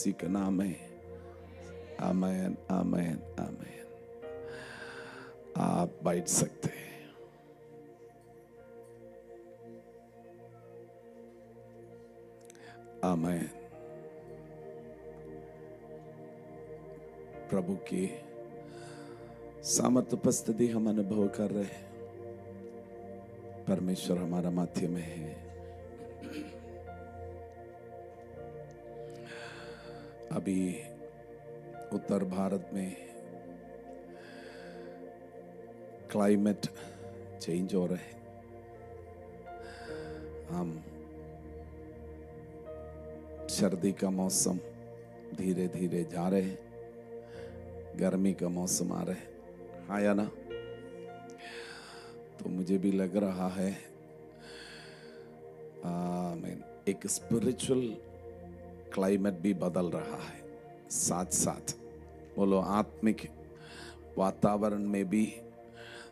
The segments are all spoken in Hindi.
मसीह का नाम है। आमीन आमीन आमीन। आप बैठ सकते हैं। आमीन। प्रभु की सामर्थ उपस्थिति हम अनुभव कर रहे हैं। परमेश्वर हमारा मध्य में है। अभी उत्तर भारत में क्लाइमेट चेंज हो रहा है। हम सर्दी का मौसम धीरे धीरे जा रहे हैं, गर्मी का मौसम आ रहा है। हाँ या ना? तो मुझे भी लग रहा है एक स्पिरिचुअल क्लाइमेट भी बदल रहा है। साथ साथ बोलो आत्मिक वातावरण में भी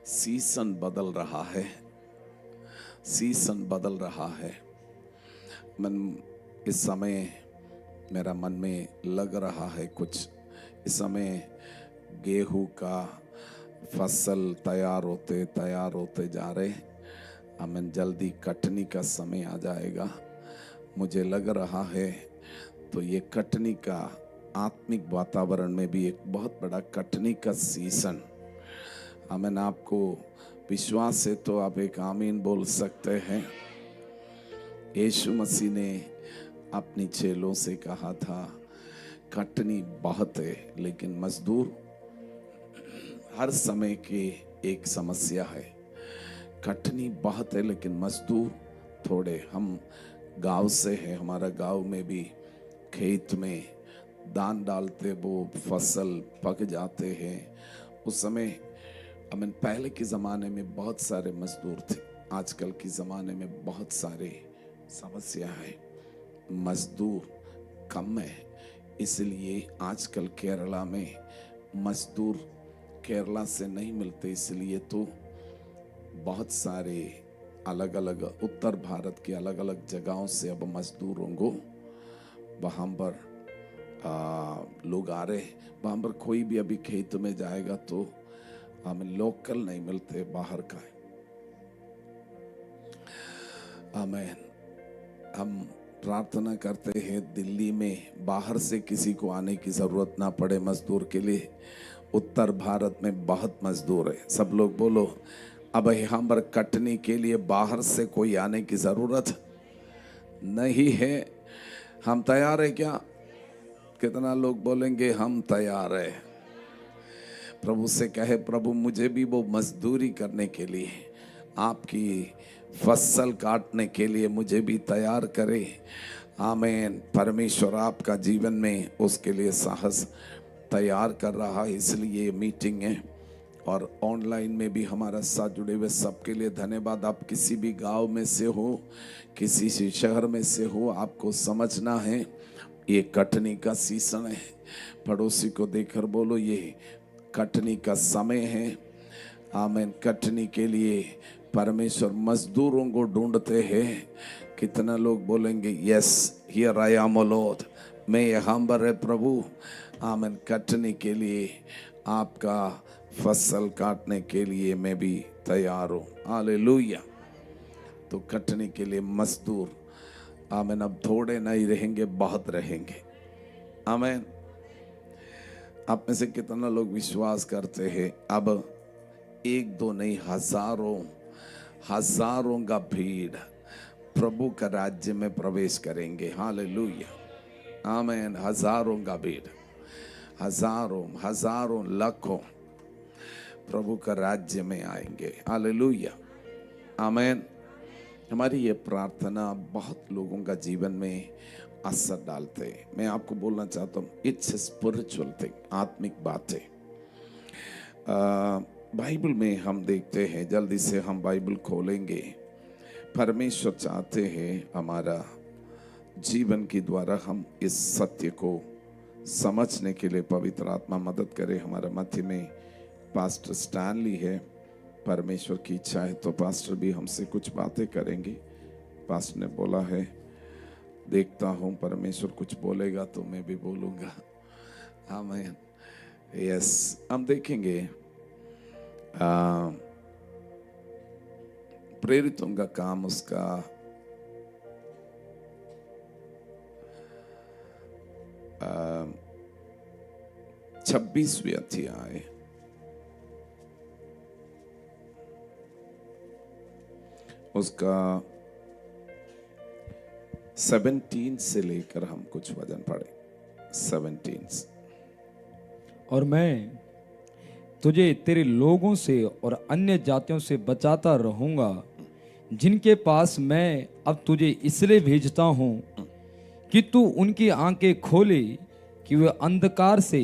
सीजन बदल रहा है। सीजन बदल रहा है। मन इस समय मेरा मन में लग रहा है कुछ। इस समय गेहूं का फसल तैयार होते जा रहे। हमें जल्दी कटनी का समय आ जाएगा, मुझे लग रहा है। तो ये कटनी का आत्मिक वातावरण में भी एक बहुत बड़ा कटनी का सीजन। हमें आपको विश्वास है तो आप एक आमीन बोल सकते हैं। यीशु मसीह ने अपनी चेलों से कहा था, कटनी बहुत है लेकिन मजदूर हर समय की एक समस्या है। कटनी बहुत है लेकिन मजदूर थोड़े। हम गांव से हैं, हमारा गांव में भी खेत में दान डालते वो फसल पक जाते हैं। उस समय पहले के ज़माने में बहुत सारे मजदूर थे। आजकल के ज़माने में बहुत सारे समस्या है, मजदूर कम है। इसलिए आजकल केरला में मजदूर केरला से नहीं मिलते। इसलिए तो बहुत सारे अलग अलग उत्तर भारत के अलग अलग जगहों से अब मजदूरों को वहाँ पर लोग आ रहे। वहाँ पर कोई भी अभी खेत में जाएगा तो हमें लोकल नहीं मिलते, बाहर का है। आमीन। हम प्रार्थना करते हैं दिल्ली में बाहर से किसी को आने की जरूरत ना पड़े मजदूर के लिए। उत्तर भारत में बहुत मजदूर है। सब लोग बोलो, अब यहाँ पर कटनी के लिए बाहर से कोई आने की जरूरत नहीं है। हम तैयार है क्या? कितना लोग बोलेंगे हम तैयार है? प्रभु से कहे, प्रभु मुझे भी वो मजदूरी करने के लिए, आपकी फसल काटने के लिए मुझे भी तैयार करे। आमीन। परमेश्वर आपका जीवन में उसके लिए साहस तैयार कर रहा है। इसलिए मीटिंग है और ऑनलाइन में भी हमारा साथ जुड़े हुए सबके लिए धन्यवाद। आप किसी भी गांव में से हो, किसी से शहर में से हो, आपको समझना है ये कटनी का सीजन है। पड़ोसी को देखकर बोलो, ये कटनी का समय है। आमीन। कटनी के लिए परमेश्वर मजदूरों को ढूंढते हैं। कितना लोग बोलेंगे yes here I am O Lord, मैं यहाँ पर है प्रभु। आमीन। कटनी के लिए, आपका फसल काटने के लिए मैं भी तैयार हूँ। हालेलुया। तो कटनी के लिए मजदूर आमीन अब थोड़े नहीं रहेंगे, बहुत रहेंगे। आमीन। आप में से कितना लोग विश्वास करते हैं अब एक दो नहीं हजारों का भीड़ प्रभु का राज्य में प्रवेश करेंगे। हालेलुया। आमीन। हजारों का भीड़, हजारों लाखों प्रभु का राज्य में आएंगे। हालेलुया। आमीन। हमारी ये प्रार्थना बहुत लोगों का जीवन में असर डालते हैं। मैं आपको बोलना चाहता हूँ, इट्स स्पिरिचुअल थिंग, आत्मिक बातें। बाइबल में हम देखते हैं, जल्दी से हम बाइबल खोलेंगे। परमेश्वर चाहते हैं हमारा जीवन के द्वारा हम इस सत्य को समझने के लिए पवित्र आत्मा मदद करे। हमारा मध्य में पास्टर स्टैनली है। परमेश्वर की इच्छा है तो पास्टर भी हमसे कुछ बातें करेंगे। पास्टर ने बोला है देखता हूं परमेश्वर कुछ बोलेगा तो मैं भी बोलूंगा। आमीन। यस, हम देखेंगे प्रेरितों का काम, उसका 26वें अध्याय, उसका 17 से लेकर हम कुछ वचन पढ़े। 17। और मैं तुझे तेरे लोगों से और अन्य जातियों से बचाता रहूंगा, जिनके पास मैं अब तुझे इसलिए भेजता हूं कि तू उनकी आंखें खोले कि वे अंधकार से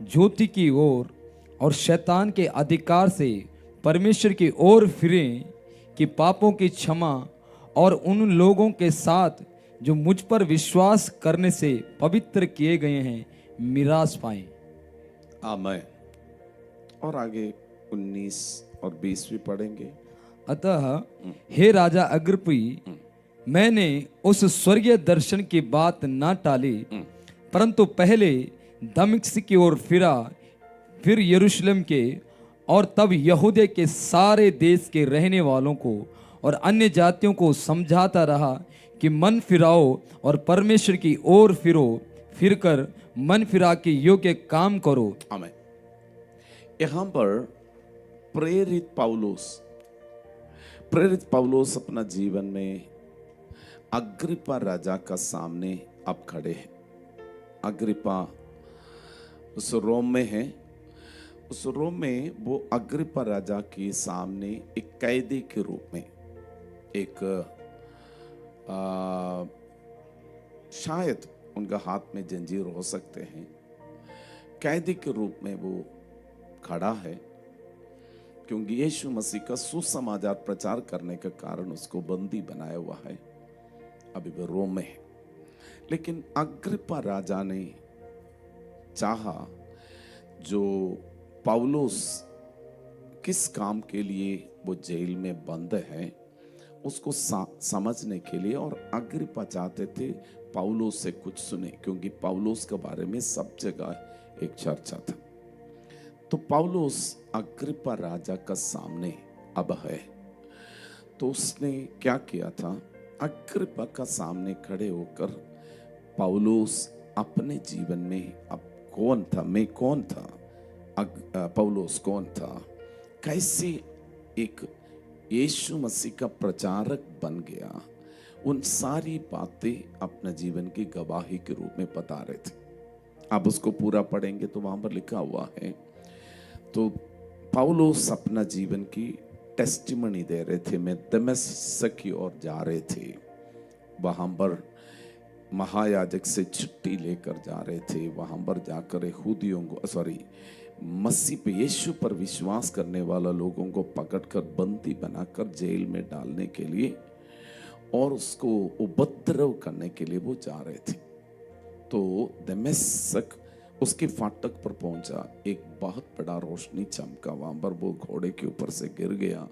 ज्योति की ओर और शैतान के अधिकार से परमेश्वर की ओर फिरें, कि पापों की क्षमा और उन लोगों के साथ जो मुझ पर विश्वास करने से पवित्र किए गए हैं मिरास पाएं। आमीन। और आगे 19 और 20 भी पढ़ेंगे। अतः हे राजा अग्रिप्पी, मैंने उस स्वर्गीय दर्शन की बात ना टाली, परंतु पहले दमिश्क की ओर फिरा, फिर यरूशलेम के, और तब यहूदे के सारे देश के रहने वालों को और अन्य जातियों को समझाता रहा कि मन फिराओ और परमेश्वर की ओर फिरो, फिरकर मन फिरा के योग्य काम करो। आमीन। यहां पर प्रेरित पौलुस अपना जीवन में अग्रिप्पा राजा का सामने अब खड़े हैं। अग्रिप्पा उस रोम में है। उस रोम में वो अग्रिप्पा राजा के सामने एक कैदी के रूप में, एक शायद उनका हाथ में जंजीर हो सकते हैं, कैदी के रूप में वो खड़ा है, क्योंकि यीशु मसीह का सुसमाचार प्रचार करने के कारण उसको बंदी बनाया हुआ है। अभी वो रोम में है। लेकिन अग्रिप्पा राजा ने चाहा जो पौलुस किस काम के लिए वो जेल में बंद है उसको समझने के लिए, और अग्रिप्पा चाहते थे पौलुस से कुछ सुने, क्योंकि पौलुस के बारे में सब जगह एक चर्चा था। तो पौलुस अग्रिप्पा राजा का सामने अब है। तो उसने क्या किया था, अग्रिप्पा का सामने खड़े होकर पौलुस अपने जीवन में अब कौन था, मैं कौन था, पौलुस कौन था, कैसे एक यीशु मसीह का प्रचारक बन गया, उन सारी बातें अपने जीवन की गवाही के रूप में बता रहे थे। अब उसको पूरा पढ़ेंगे तो वहां पर लिखा हुआ है, तो पौलुस अपना जीवन की टेस्टिमनी दे रहे थे। मैं दमिश्क की ओर जा रहे थे, वहां पर महायाजक से छुट्टी लेकर जा रहे थे। वहां पर जाकर यहूदियों को मसीह पे, यीशु पर विश्वास करने वाला लोगों को पकड़कर बंदी बनाकर जेल में डालने के लिए और उसको उपद्रव करने के लिए वो जा रहे थे। तो दमिश्क उसके फाटक पर पहुंचा, एक बहुत बड़ा रोशनी चमका, वहां पर वो घोड़े के ऊपर से गिर गया।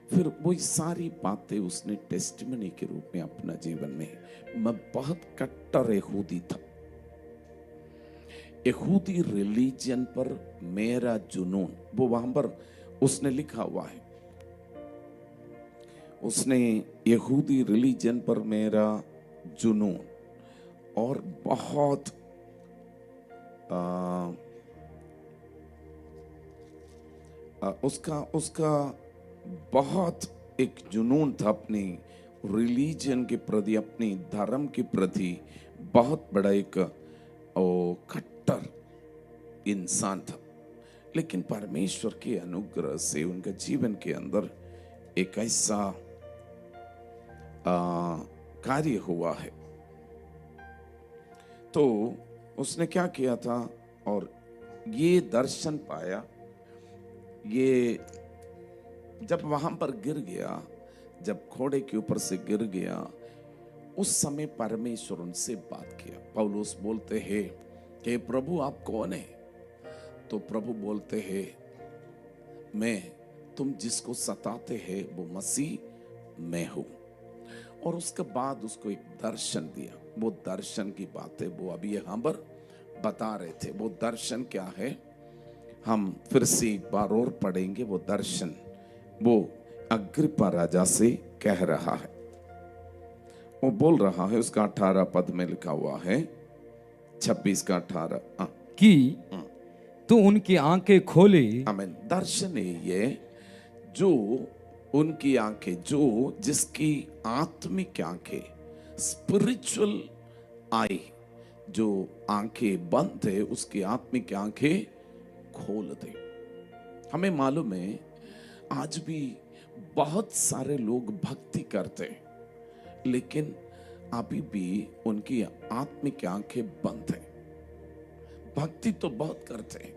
फिर वो सारी बातें उसने टेस्टिमनी के रूप में अपना जीवन में, मैं बहुत कट्टर यहूदी था, यहूदी रिलीजन पर मेरा जुनून, वो वहां पर उसने लिखा हुआ है, उसने यहूदी रिलीजन पर मेरा जुनून और बहुत उसका बहुत एक जुनून था अपनी रिलीजन के प्रति, अपनी धर्म के प्रति बहुत बड़ा एक कट्टर इंसान था। लेकिन परमेश्वर के अनुग्रह से उनके जीवन के अंदर एक ऐसा कार्य हुआ है। तो उसने क्या किया था और ये दर्शन पाया, ये जब वहां पर गिर गया, जब घोड़े के ऊपर से गिर गया, उस समय परमेश्वर उनसे बात किया। पौलुस बोलते हैं कि प्रभु आप कौन है? तो प्रभु बोलते हैं मैं, तुम जिसको सताते हैं वो मसीह मैं हूं। और उसके बाद उसको एक दर्शन दिया। वो दर्शन की बात है, वो अभी यहाँ पर बता रहे थे। वो दर्शन क्या है, हम फिर से एक बार और पढ़ेंगे। वो दर्शन वो अग्रिप्पा राजा से कह रहा है, वो बोल रहा है, उसका 18 पद में लिखा हुआ है, 26 का 18 कि तू उनकी आंखें खोले। आमीन। दर्शन है ये, जो उनकी आंखें, जो जिसकी आत्मिक आंखें, स्पिरिचुअल आई, जो आंखें बंद है उसकी आत्मिक आंखें खोल दे। हमें मालूम है आज भी बहुत सारे लोग भक्ति करते हैं, लेकिन अभी भी उनकी आत्मिक आंखें बंद हैं। भक्ति तो बहुत करते हैं।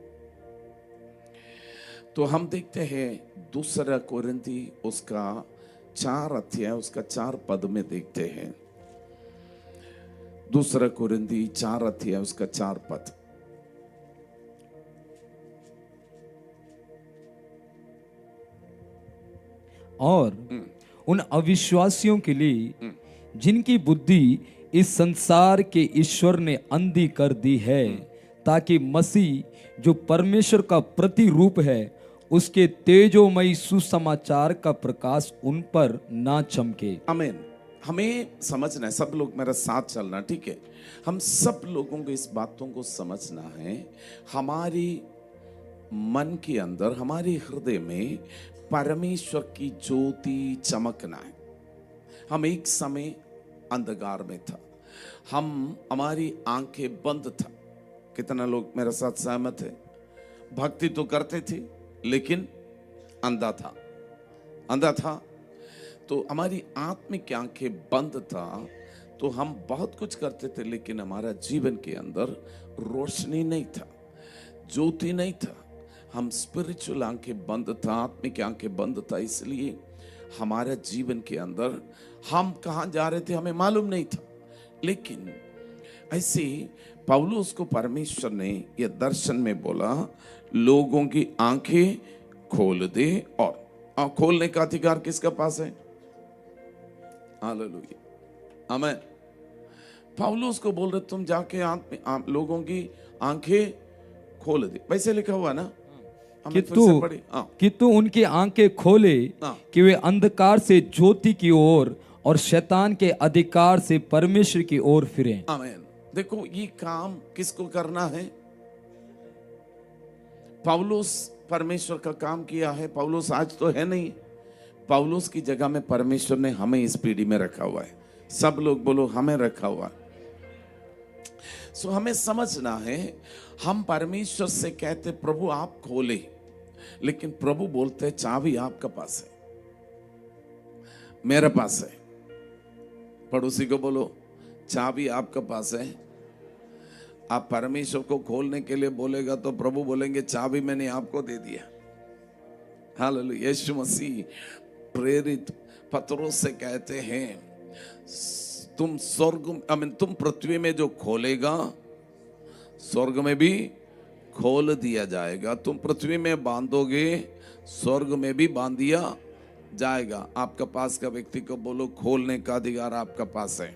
तो हम देखते हैं 2 कोरिन्थी उसका 4 अध्याय उसका 4 पद में देखते हैं। 2 कोरिन्थी 4 अध्याय उसका 4 पद। और उन अविश्वासियों के लिए जिनकी बुद्धि इस संसार के ईश्वर ने अंधी कर दी है, ताकि मसीह जो परमेश्वर का प्रतिरूप है उसके तेजोमयी सुसमाचार का प्रकाश उन पर ना चमके। आमीन। हमें समझना है, सब लोग मेरा साथ चलना, ठीक है? हम सब लोगों को इस बातों को समझना है। हमारी मन के अंदर, हमारे हृदय में परमेश्वर की ज्योति चमकना है। हम एक समय अंधकार में था, हमारी आंखें बंद था। कितना लोग मेरे साथ सहमत है? भक्ति तो करते थे लेकिन अंधा था। तो हमारी आत्मिक आंखें बंद था, तो हम बहुत कुछ करते थे लेकिन हमारा जीवन के अंदर रोशनी नहीं था, ज्योति नहीं था। हम स्पिरिचुअल आंखें बंद था, आत्मिक आंखें बंद था, इसलिए हमारे जीवन के अंदर हम कहाँ जा रहे थे हमें मालूम नहीं था। लेकिन ऐसे पौलुस को परमेश्वर ने यह दर्शन में बोला, लोगों की आंखें खोल दे। और खोलने का अधिकार किसके पास है? हालेलुया, आमीन। पौलुस को बोल रहे तुम जाके लोगों की आंखें खोल दे। वैसे लिखा हुआ ना, कि तू उनकी आंखें खोले कि वे अंधकार से ज्योति की ओर और शैतान के अधिकार से परमेश्वर की ओर फिरें। आमीन। देखो ये काम किसको करना है? पौलुस परमेश्वर का काम किया है। पौलुस आज तो है नहीं, पौलुस की जगह में परमेश्वर ने हमें इस पीढ़ी में रखा हुआ है। सब लोग बोलो हमें रखा हुआ है। सो हमें समझना है, हम परमेश्वर से कहते प्रभु आप खोले, लेकिन प्रभु बोलते चाबी आपका पास है, मेरे पास है। पड़ोसी को बोलो चाबी आपका पास है। आप परमेश्वर को खोलने के लिए बोलेगा तो प्रभु बोलेंगे चाबी मैंने आपको दे दिया। हालेलुया। यीशु मसीह प्रेरित पत्रोस से कहते हैं तुम तुम पृथ्वी में जो खोलेगा स्वर्ग में भी खोल दिया जाएगा, तुम पृथ्वी में बांधोगे स्वर्ग में भी बांध दिया जाएगा। आपका पास का व्यक्ति को बोलो खोलने का अधिकार आपका पास है,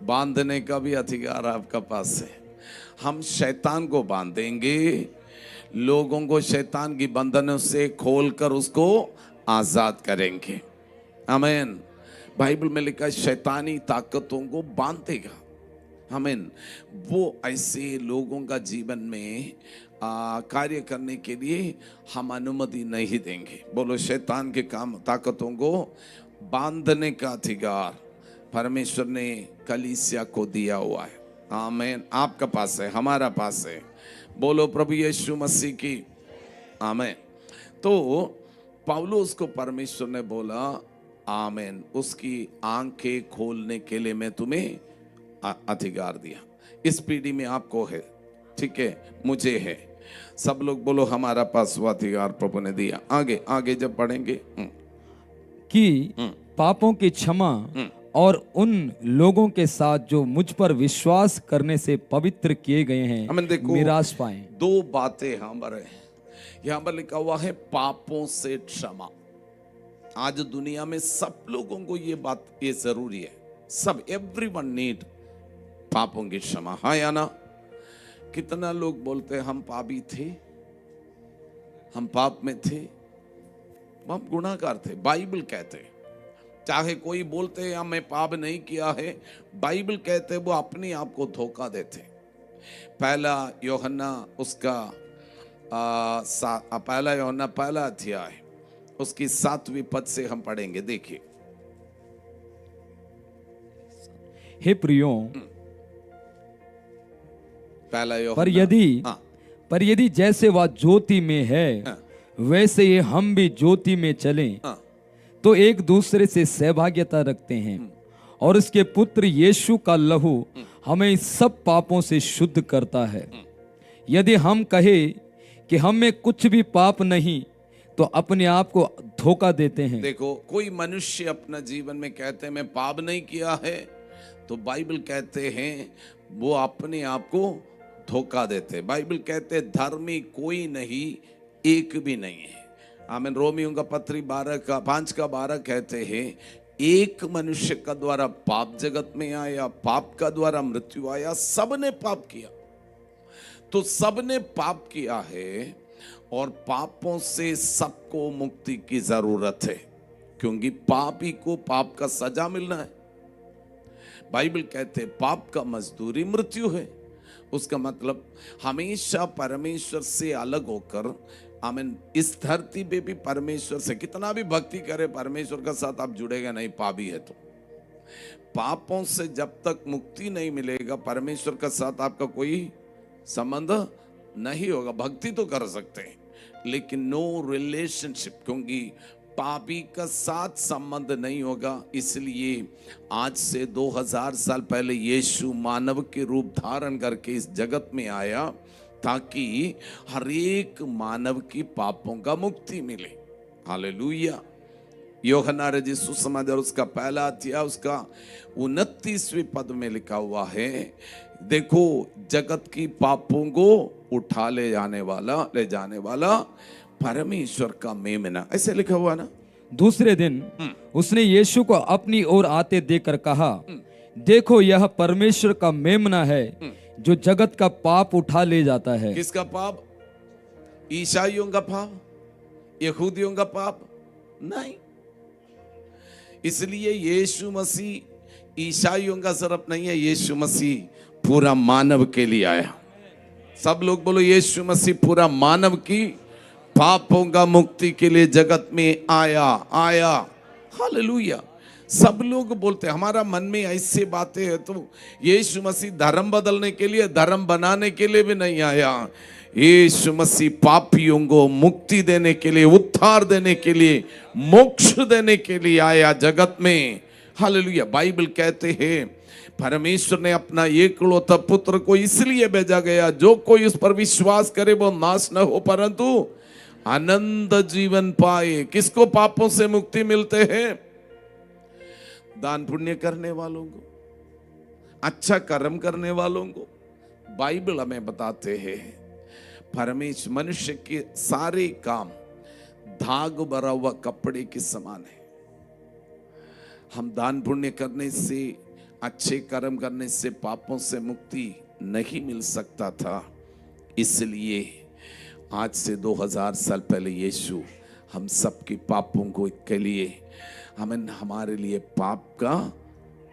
बांधने का भी अधिकार आपका पास है। हम शैतान को बांधेंगे, लोगों को शैतान की बंधनों से खोलकर उसको आजाद करेंगे। आमीन। बाइबल में लिखा है शैतानी ताकतों को बांधेगा। आमीन। वो ऐसे लोगों का जीवन में कार्य करने के लिए हम अनुमति नहीं देंगे। बोलो शैतान के काम ताकतों को बांधने का अधिकार परमेश्वर ने कलीसिया को दिया हुआ है। आमीन। आपका पास है, हमारा पास है। बोलो प्रभु यीशु मसीह की आमीन। तो पौलुस को परमेश्वर ने बोला आमीन, उसकी आंखें खोलने के लिए मैं तुम्हें अधिकार दिया। इस पीढ़ी में आपको है, ठीक है, मुझे है। सब लोग बोलो हमारा पास वो अधिकार प्रभु ने दिया। आगे आगे जब पढ़ेंगे कि पापों की क्षमा और उन लोगों के साथ जो मुझ पर विश्वास करने से पवित्र किए गए हैं देखो मिरास पाएं। 2 बातें यहाँ पर लिखा हुआ है, पापों से क्षमा। आज दुनिया में सब लोगों को ये बात ये जरूरी है। सब, एवरीवन नीड पापों की क्षमा, हाँ या ना? कितना लोग बोलते हैं हम पापी थे, हम पाप में थे, हम गुनाहगार थे। बाइबल कहते हैं, चाहे कोई बोलते हैं मैं पाप नहीं किया है, बाइबल कहते हैं वो अपने आप को धोखा देते। पहला यूहन्ना उसका पहला यूहन्ना पहला अध्याय उसकी 7वीं पद से हम पढ़ेंगे। देखिए, हे प्रियो, पहला यूहन्ना, पर यदि जैसे वह ज्योति में है वैसे ही हम भी ज्योति में चलें तो एक दूसरे से सहभागिता रखते हैं और उसके पुत्र यीशु का लहू हमें सब पापों से शुद्ध करता है। यदि हम कहे कि हम में कुछ भी पाप नहीं तो अपने आप को धोखा देते हैं। देखो, कोई मनुष्य अपना जीवन में कहते हैं मैं पाप नहीं किया है, तो बाइबल कहते हैं वो अपने आप को धोखा देते। बाइबल कहते हैं धर्मी कोई नहीं, एक भी नहीं है। आमीन। रोमियों का पत्री 5:12 कहते हैं एक मनुष्य का द्वारा पाप जगत में आया, पाप का द्वारा मृत्यु आया, सबने पाप किया। तो सबने पाप किया है और पापों से सबको मुक्ति की जरूरत है, क्योंकि पापी को पाप का सजा मिलना है। बाइबल कहते हैं पाप का मजदूरी मृत्यु है। उसका मतलब हमेशा परमेश्वर से अलग होकर, आमीन, इस धरती पे भी परमेश्वर से कितना भी भक्ति करे, परमेश्वर का साथ आप जुड़ेगा नहीं, पापी है तो। पापों से जब तक मुक्ति नहीं मिलेगा, परमेश्वर का साथ आपका कोई संबंध नहीं होगा। भक्ति तो कर सकते हैं लेकिन नो रिलेशनशिप, क्योंकि पापी का साथ संबंध नहीं होगा। इसलिए आज से 2000 साल पहले यीशु मानव के रूप धारण करके इस जगत में आया ताकि हर एक मानव की पापों का मुक्ति मिले। हालेलुया। यूहन्ना रचित सुसमाचार उसका पहला अध्याय उसका 29वें पद में लिखा हुआ है, देखो जगत की पापों को उठा ले जाने वाला परमेश्वर का मेमना, ऐसे लिखा हुआ ना। दूसरे दिन उसने यीशु को अपनी ओर आते देखकर कहा, देखो यह परमेश्वर का मेमना है जो जगत का पाप उठा ले जाता है। किसका पाप? ईसाइयों का पाप? यहूदियों का पाप? नहीं। इसलिए यीशु मसीह ईसाइयों का सिर्फ नहीं है, यीशु मसीह पूरा मानव के लिए आया। सब लोग बोलो, यीशु मसीह पूरा मानव की पापों का मुक्ति के लिए जगत में आया। हालेलुया। सब लोग बोलते हैं, हमारा मन में ऐसी बातें हैं, तो यीशु मसीह धर्म बदलने के लिए, धर्म बनाने के लिए भी नहीं आया। यीशु मसीह पापियों को मुक्ति देने के लिए, उद्धार देने के लिए, मोक्ष देने के लिए आया जगत में। हालेलुया। बाइबल कहते हैं परमेश्वर ने अपना एकलौता पुत्र को इसलिए भेजा गया, जो कोई उस पर विश्वास करे वो नाश न हो परंतु अनंत जीवन पाए। किसको पापों से मुक्ति मिलते हैं? दान पुण्य करने वालों को, अच्छा कर्म करने वालों को। बाइबल हमें बताते हैं परमेश्वर मनुष्य के सारे काम धाग भरा हुआ कपड़े के समान है। हम दान पुण्य करने से, अच्छे कर्म करने से पापों से मुक्ति नहीं मिल सकता था। इसलिए आज से 2000 साल पहले यीशु हम सबके पापों को के लिए हमारे लिए पाप का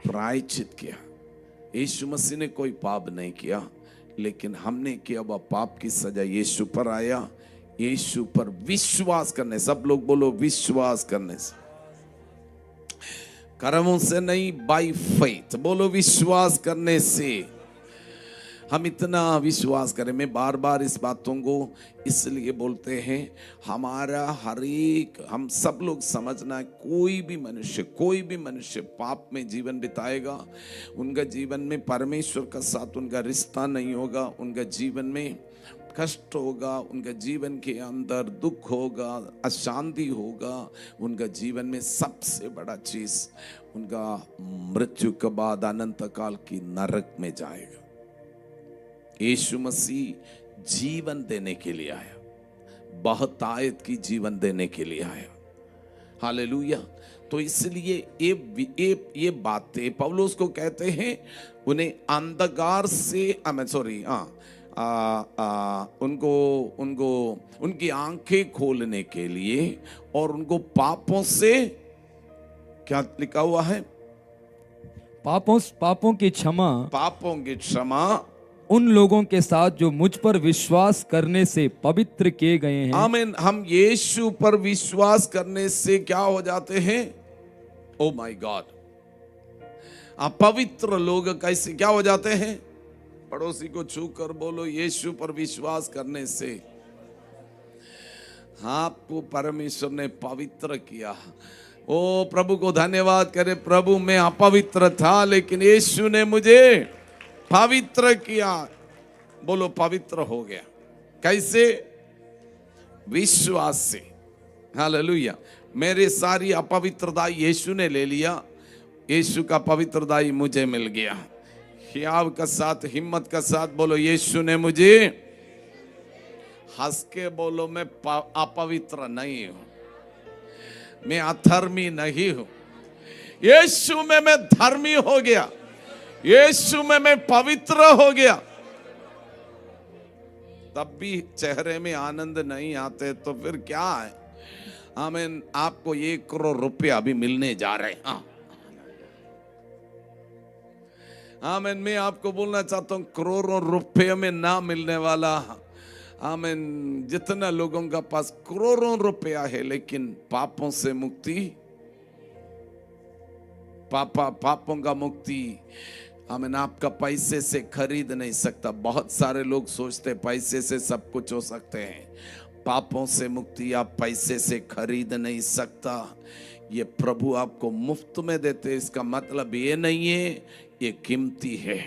प्रायश्चित किया। यीशु मसीह ने कोई पाप नहीं किया, लेकिन हमने किया वह पाप की सजा यीशु पर आया। यीशु पर विश्वास करने, सब लोग बोलो विश्वास करने से, कर्मों से नहीं, बाय फेथ बोलो, विश्वास करने से। हम इतना विश्वास करें। मैं बार बार इस बातों को इसलिए बोलते हैं, हमारा हर एक, हम सब लोग समझना है, कोई भी मनुष्य पाप में जीवन बिताएगा, उनका जीवन में परमेश्वर का साथ उनका रिश्ता नहीं होगा, उनका जीवन में कष्ट होगा, उनका जीवन के अंदर दुख होगा, अशांति होगा, उनका जीवन में सबसे बड़ा चीज उनका मृत्यु के बाद अनंत काल की नरक में जाएगा। यीशु मसीह जीवन देने के लिए आया, बहुतायत की जीवन देने के लिए आया। हालेलुया। तो इसलिए ये बातें पौलुस को कहते हैं, उन्हें अंधकार से उनको उनको उनकी आंखें खोलने के लिए और उनको पापों से, क्या लिखा हुआ है, पापों की क्षमा पापों की क्षमा उन लोगों के साथ जो मुझ पर विश्वास करने से पवित्र किए गए हैं। आमीन। हम यीशु पर विश्वास करने से क्या हो जाते हैं? ओ माय गॉड, अपवित्र लोग कैसे क्या हो जाते हैं? पड़ोसी को छू कर बोलो, यीशु पर विश्वास करने से आपको परमेश्वर ने पवित्र किया। ओ प्रभु को धन्यवाद करे, प्रभु मैं अपवित्र था लेकिन यीशु ने मुझे पवित्र किया। बोलो पवित्र हो गया। कैसे? विश्वास से। हालेलुया। मेरे सारी अपवित्रता यीशु ने ले लिया, यीशु का पवित्रदाई मुझे मिल गया। हियाव का साथ, हिम्मत का साथ बोलो, यीशु ने मुझे, हंस के बोलो, मैं अपवित्र नहीं हूं, मैं अधर्मी नहीं हूं, यीशु में मैं धर्मी हो गया, यीशु में मैं पवित्र हो गया। तब भी चेहरे में आनंद नहीं आते तो फिर क्या है? आमीन। आपको 1 करोड़ रुपया भी मिलने जा रहे हैं। आमीन। मैं आपको बोलना चाहता हूं, करोड़ों रुपये में ना मिलने वाला, आमीन, जितना लोगों का पास करोड़ों रुपया है लेकिन पापों से मुक्ति, पापों का मुक्ति, आमीन, आपका पैसे से खरीद नहीं सकता। बहुत सारे लोग सोचते पैसे से सब कुछ हो सकते हैं। पापों से मुक्ति आप पैसे से खरीद नहीं सकता। ये प्रभु आपको मुफ्त में देते, इसका मतलब ये नहीं है, ये कीमती है।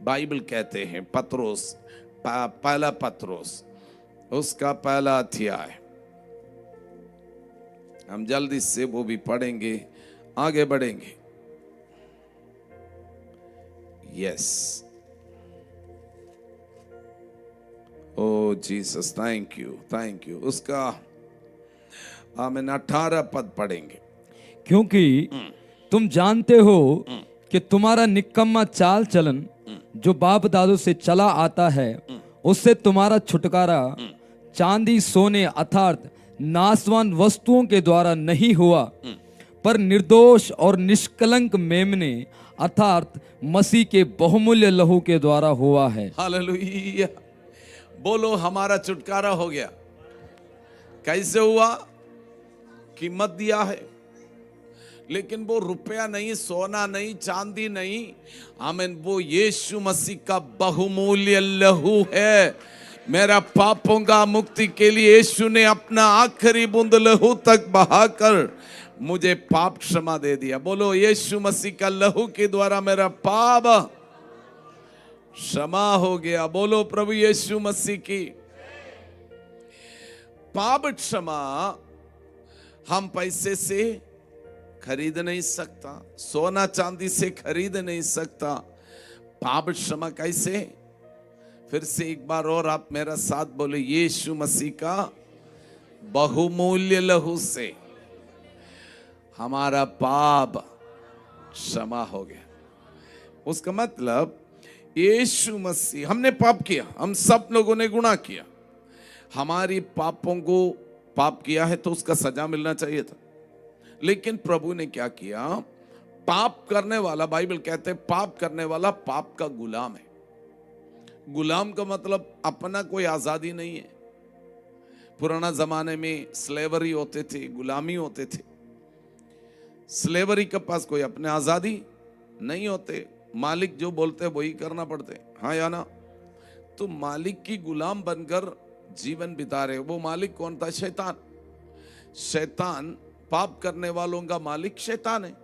बाइबल कहते हैं, पत्रोस, पहला पत्रोस उसका पहला अध्याय, हम जल्दी से वो भी पढ़ेंगे, आगे बढ़ेंगे। Yes, O Jesus, thank you. उसका आमीन 18 पद पढ़ेंगे। क्योंकि तुम जानते हो कि तुम्हारा निकम्मा चाल चलन जो बाप दादों से चला आता है, उससे तुम्हारा छुटकारा चांदी सोने अर्थात नाशवान वस्तुओं के द्वारा नहीं हुआ, पर निर्दोष और निष्कलंक मेमने अर्थात मसीह के बहुमूल्य लहू के द्वारा हुआ है। हालेलुया। बोलो हमारा छुटकारा हो गया। कैसे हुआ? कीमत दिया है, लेकिन वो रुपया नहीं, सोना नहीं, चांदी नहीं, आमीन, वो यीशु मसीह का बहुमूल्य लहू है। मेरा पापों का मुक्ति के लिए यीशु ने अपना आखिरी बूंद लहू तक बहाकर मुझे पाप क्षमा दे दिया। बोलो यीशु मसीह का लहू के द्वारा मेरा पाप क्षमा हो गया। बोलो प्रभु यीशु मसीह की। पाप क्षमा हम पैसे से खरीद नहीं सकता, सोना चांदी से खरीद नहीं सकता। पाप क्षमा कैसे? फिर से एक बार और आप मेरा साथ बोले, यीशु मसीह का बहुमूल्य लहू से हमारा पाप क्षमा हो गया। उसका मतलब यीशु मसीह, हमने पाप किया, हम सब लोगों ने गुनाह किया, हमारी पापों को पाप किया है तो उसका सजा मिलना चाहिए था। लेकिन प्रभु ने क्या किया? पाप करने वाला, बाइबल कहते हैं पाप करने वाला पाप का गुलाम है। गुलाम का मतलब अपना कोई आजादी नहीं है। पुराना जमाने में स्लेवरी होते थे, गुलामी होते थे। स्लेवरी के पास कोई अपने आजादी नहीं होते, मालिक जो बोलते वही करना पड़ते, हाँ या ना? तो मालिक की गुलाम बनकर जीवन बिता रहे। वो मालिक कौन था? शैतान। शैतान, पाप करने वालों का मालिक शैतान है,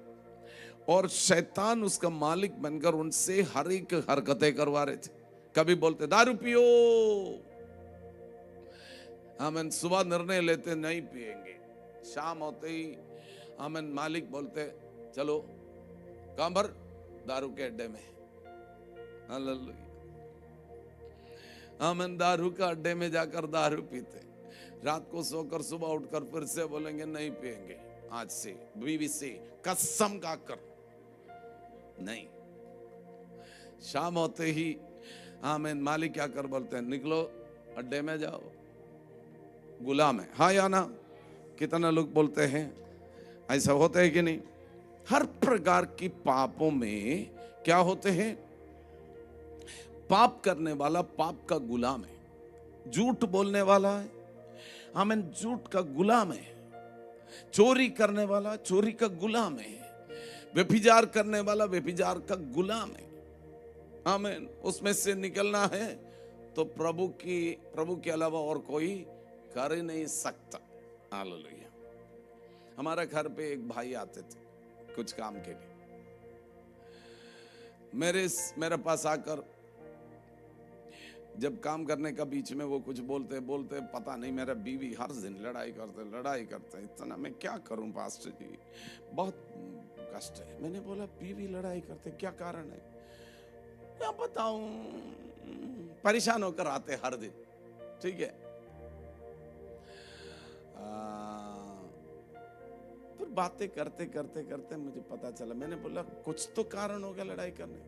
और शैतान उसका मालिक बनकर उनसे हर एक हरकतें करवा रहे थे। कभी बोलते दारू पियो, हम सुबह निर्णय लेते नहीं पिएंगे, शाम होते ही हम मालिक बोलते चलो काम भर दारू के अड्डे में। हालेलुया। हम दारू का अड्डे में जाकर दारू पीते, रात को सोकर सुबह उठकर फिर से बोलेंगे नहीं पिएंगे। आज से बीवी से कसम खाकर नहीं। शाम होते ही आमीन, मालिक क्या कर बोलते हैं, निकलो अड्डे में जाओ, गुलाम है। हाँ या ना? कितना लोग बोलते हैं, ऐसा होता है कि नहीं? हर प्रकार की पापों में क्या होते हैं, पाप करने वाला पाप का गुलाम है। झूठ बोलने वाला है, आमीन, झूठ का गुलाम है। चोरी करने वाला चोरी का गुलाम है। व्यभिचार करने वाला व्यभिचार का गुलाम है। आमीन। उसमें से निकलना है तो प्रभु के अलावा और कोई कर ही नहीं सकता। हालेलुया। हमारे घर पे एक भाई आते थे कुछ काम के लिए, मेरे पास आकर जब काम करने का बीच में वो कुछ बोलते बोलते, पता नहीं मेरा बीवी हर दिन लड़ाई करते इतना मैं क्या करूं पास्टर जी, बहुत कष्ट है। मैंने बोला बीवी लड़ाई करते क्या कारण है? क्या बताऊं, परेशान होकर आते हर दिन। ठीक है, फिर बातें करते करते मुझे पता चला। मैंने बोला कुछ तो कारण हो गया लड़ाई करने।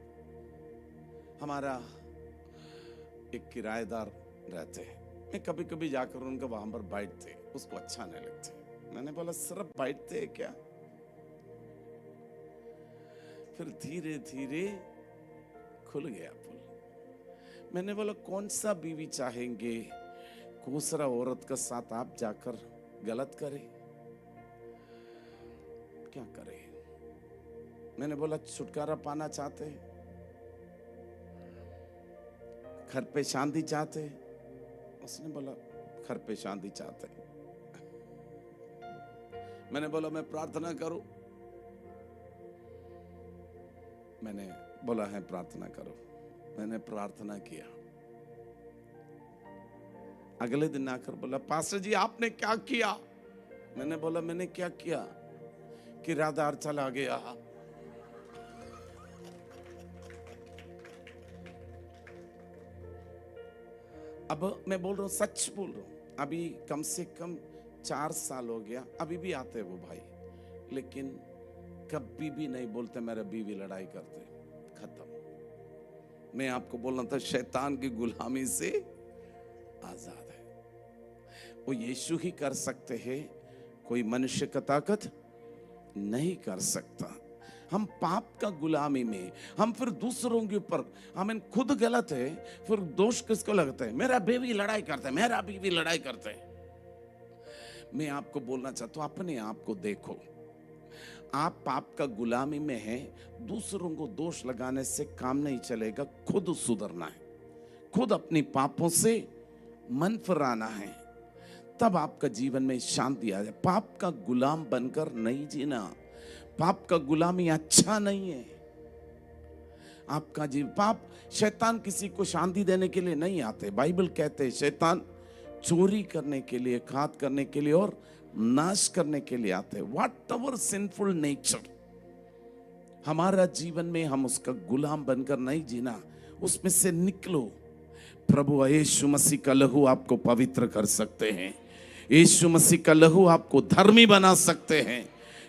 हमारा एक किराएदार रहते हैं, मैं कभी कभी जाकर उनके वहां पर बैठते, उसको अच्छा नहीं लगते। मैंने बोला सिर्फ बैठते हैं क्या? फिर धीरे धीरे खुल गया पुल। मैंने बोला कौन सा बीवी चाहेंगे दूसरा औरत के साथ आप जाकर गलत करे? क्या करे? मैंने बोला छुटकारा पाना चाहते हैं, घर पे शांति चाहते? उसने बोला घर पे शांति चाहते। मैंने बोला मैं प्रार्थना करूं? मैंने बोला है प्रार्थना करो। मैंने प्रार्थना किया। अगले दिन आकर बोला पास्टर जी आपने क्या किया? मैंने बोला मैंने क्या किया? किराएदार चला गया। अब मैं बोल रहा हूँ, सच बोल रहा हूँ, अभी कम से कम 4 साल हो गया, अभी भी आते वो भाई, लेकिन कभी भी नहीं बोलते मेरा बीवी लड़ाई करते। खत्म। मैं आपको बोलना था शैतान की गुलामी से आजाद है। वो यीशु ही कर सकते हैं, कोई मनुष्य का ताकत नहीं कर सकता। हम पाप का गुलामी में हम फिर दूसरों के ऊपर, हम खुद गलत है, फिर दोष किसको लगता है? मेरा बीवी लड़ाई करता है, मेरा बीवी लड़ाई करता है। मैं आपको बोलना चाहता हूं अपने आप को देखो। आप पाप का गुलामी में हैं, दूसरों को दोष लगाने से काम नहीं चलेगा। खुद सुधरना है, खुद अपनी पापों से मन फिराना है, तब आपका जीवन में शांति आ जाए। पाप का गुलाम बनकर नहीं जीना। पाप का गुलामी अच्छा नहीं है। आपका जीवन, पाप, शैतान किसी को शांति देने के लिए नहीं आते। बाइबल कहते हैं शैतान चोरी करने के लिए, घात करने के लिए और नाश करने के लिए आते हैं। व्हाट एवर सिंफुल नेचर, हमारा जीवन में हम उसका गुलाम बनकर नहीं जीना, उसमें से निकलो। प्रभु यीशु मसीह का लहू आपको पवित्र कर सकते हैं। यीशु मसीह का लहू आपको धर्मी बना सकते हैं।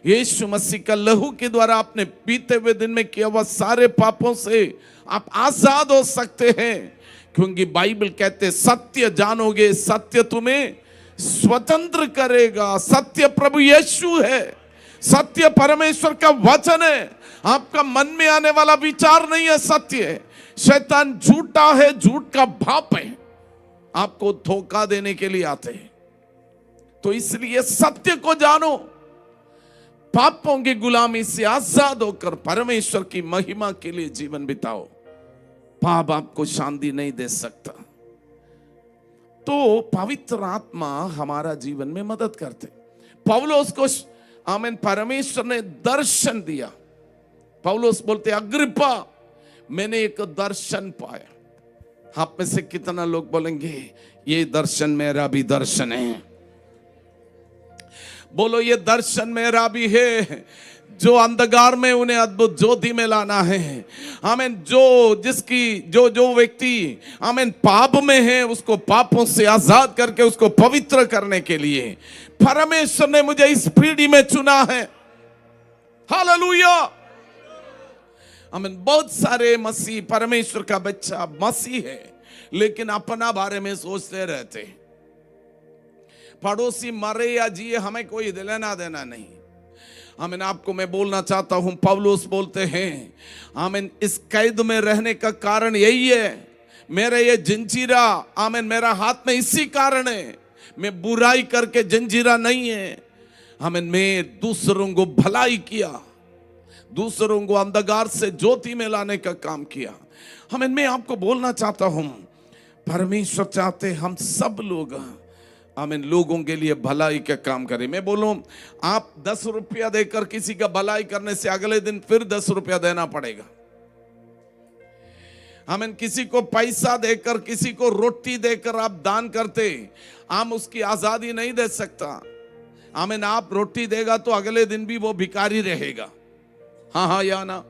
यीशु मसीह का लहू के द्वारा आपने बीते हुए दिन में किया हुआ सारे पापों से आप आजाद हो सकते हैं, क्योंकि बाइबल कहते सत्य जानोगे, सत्य तुम्हें स्वतंत्र करेगा। सत्य प्रभु यीशु है, सत्य परमेश्वर का वचन है। आपका मन में आने वाला विचार नहीं है, सत्य है। शैतान झूठा है, झूठ का बाप है, आपको धोखा देने के लिए आते हैं। तो इसलिए सत्य को जानो, पापों की गुलामी से आजाद होकर परमेश्वर की महिमा के लिए जीवन बिताओ। पाप आपको शांति नहीं दे सकता। तो पवित्र आत्मा हमारा जीवन में मदद करते। पौलुस को आमीन परमेश्वर ने दर्शन दिया। पौलुस बोलते अग्रिप्पा मैंने एक दर्शन पाया। आप में से कितना लोग बोलेंगे ये दर्शन मेरा भी दर्शन है? बोलो ये दर्शन मेरा भी है, जो अंधकार में उन्हें अद्भुत ज्योति में लाना है। आमीन। जो व्यक्ति आमीन पाप में है, उसको पापों से आजाद करके उसको पवित्र करने के लिए परमेश्वर ने मुझे इस पीढ़ी में चुना है। हालेलुया। आमीन। बहुत सारे मसीह, परमेश्वर का बच्चा मसीह है, लेकिन अपना बारे में सोचते रहते। पड़ोसी मरे या जिए हमें कोई लेना देना नहीं। आमीन। आपको मैं बोलना चाहता हूं, पौलुस बोलते हैं आमीन, इस कैद में रहने का कारण यही है, मेरे ये जंजीरा आमीन मेरा हाथ में इसी कारण है। मैं बुराई करके जंजीरा नहीं है, आमीन, मैं दूसरों को भलाई किया, दूसरों को अंधकार से ज्योति में लाने का काम किया। आमीन। मैं आपको बोलना चाहता हूं, परमेश्वर चाहते हम सब लोग आमीन लोगों के लिए भलाई का काम करें। मैं बोलूं, आप 10 रुपया देकर किसी का भलाई करने से अगले दिन फिर 10 रुपया देना पड़ेगा। आमीन। किसी को पैसा देकर, किसी को रोटी देकर आप दान करते, हम उसकी आजादी नहीं दे सकता। आमीन। आप रोटी देगा तो अगले दिन भी वो भिखारी रहेगा। हाँ हाँ या ना?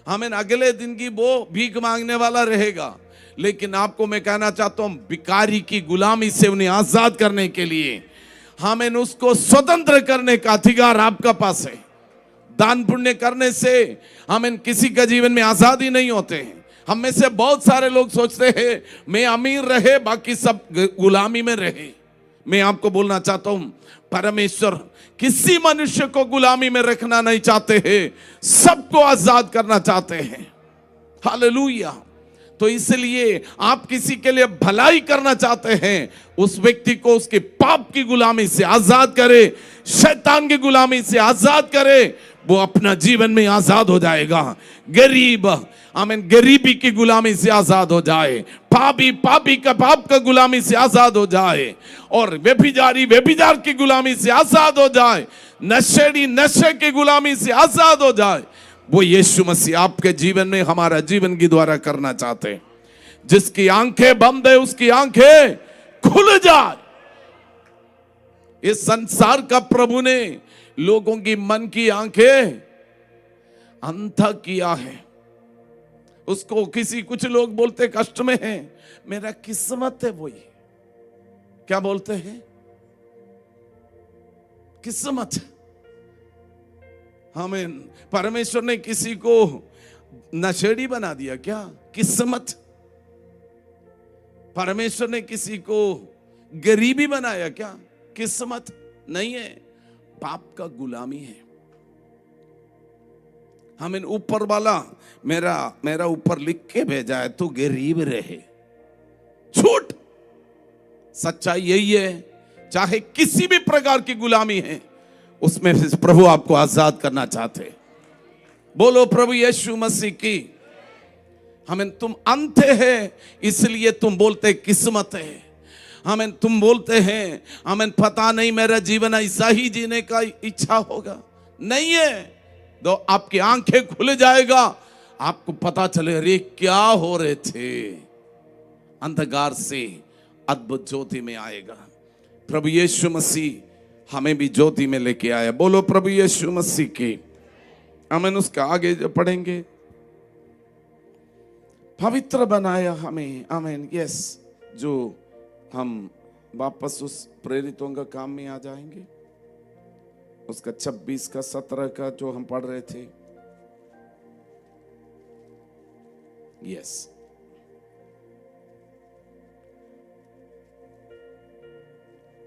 आमीन। अगले दिन की वो भीख मांगने वाला रहेगा। लेकिन आपको मैं कहना चाहता हूं, भिखारी की गुलामी से उन्हें आजाद करने के लिए हमें उसको स्वतंत्र करने का अधिकार आपका पास है। दान पुण्य करने से हमें किसी का जीवन में आजादी नहीं होते हैं। हम में से बहुत सारे लोग सोचते हैं मैं अमीर रहे, बाकी सब गुलामी में रहे। मैं आपको बोलना चाहता हूं, परमेश्वर किसी मनुष्य को गुलामी में रखना नहीं चाहते हैं, सबको आजाद करना चाहते हैं। हालेलुया। तो इसलिए आप किसी के लिए भलाई करना चाहते हैं, उस व्यक्ति को उसके पाप की गुलामी से आजाद करे, शैतान की गुलामी से आजाद करे, वो अपना जीवन में आजाद हो जाएगा। गरीब आमीन गरीबी की गुलामी से आजाद हो जाए, पापी का पाप का गुलामी से आजाद हो जाए, और व्यभिचारी व्यभिचार की गुलामी से आजाद हो जाए, नशेड़ी नशे की गुलामी से आजाद हो जाए। वो यीशु मसीह आपके जीवन में, हमारा जीवन के द्वारा करना चाहते हैं। जिसकी आंखें बंद है उसकी आंखें खुल जाए। इस संसार का प्रभु ने लोगों की मन की आंखें अंधा किया है। उसको कुछ लोग बोलते कष्ट में है, मेरा किस्मत है वही। क्या बोलते हैं? किस्मत। आमीन। परमेश्वर ने किसी को नशेड़ी बना दिया क्या? किस्मत। परमेश्वर ने किसी को गरीबी बनाया क्या? किस्मत नहीं है, पाप का गुलामी है। हमें ऊपर वाला मेरा ऊपर लिख के भेजा है तो गरीब रहे। झूठ। सच्चाई यही है, चाहे किसी भी प्रकार की गुलामी है, उसमें से प्रभु आपको आजाद करना चाहते। बोलो प्रभु यीशु मसीह की। हमें तुम अंधे हैं इसलिए तुम बोलते किस्मत है। हमें तुम बोलते हैं हमें पता नहीं मेरा जीवन ऐसा ही जीने का इच्छा होगा। नहीं है, तो आपकी आंखें खुल जाएगा, आपको पता चले अरे क्या हो रहे थे। अंधकार से अद्भुत ज्योति में आएगा। प्रभु यीशु मसीह हमें भी ज्योति में लेके आया। बोलो प्रभु यीशु मसीह की। आमीन। उसका आगे जो पढ़ेंगे, पवित्र बनाया हमें। आमीन। यस, जो हम वापस उस प्रेरितों का काम में आ जाएंगे, उसका 26 का 17 का जो हम पढ़ रहे थे। यस,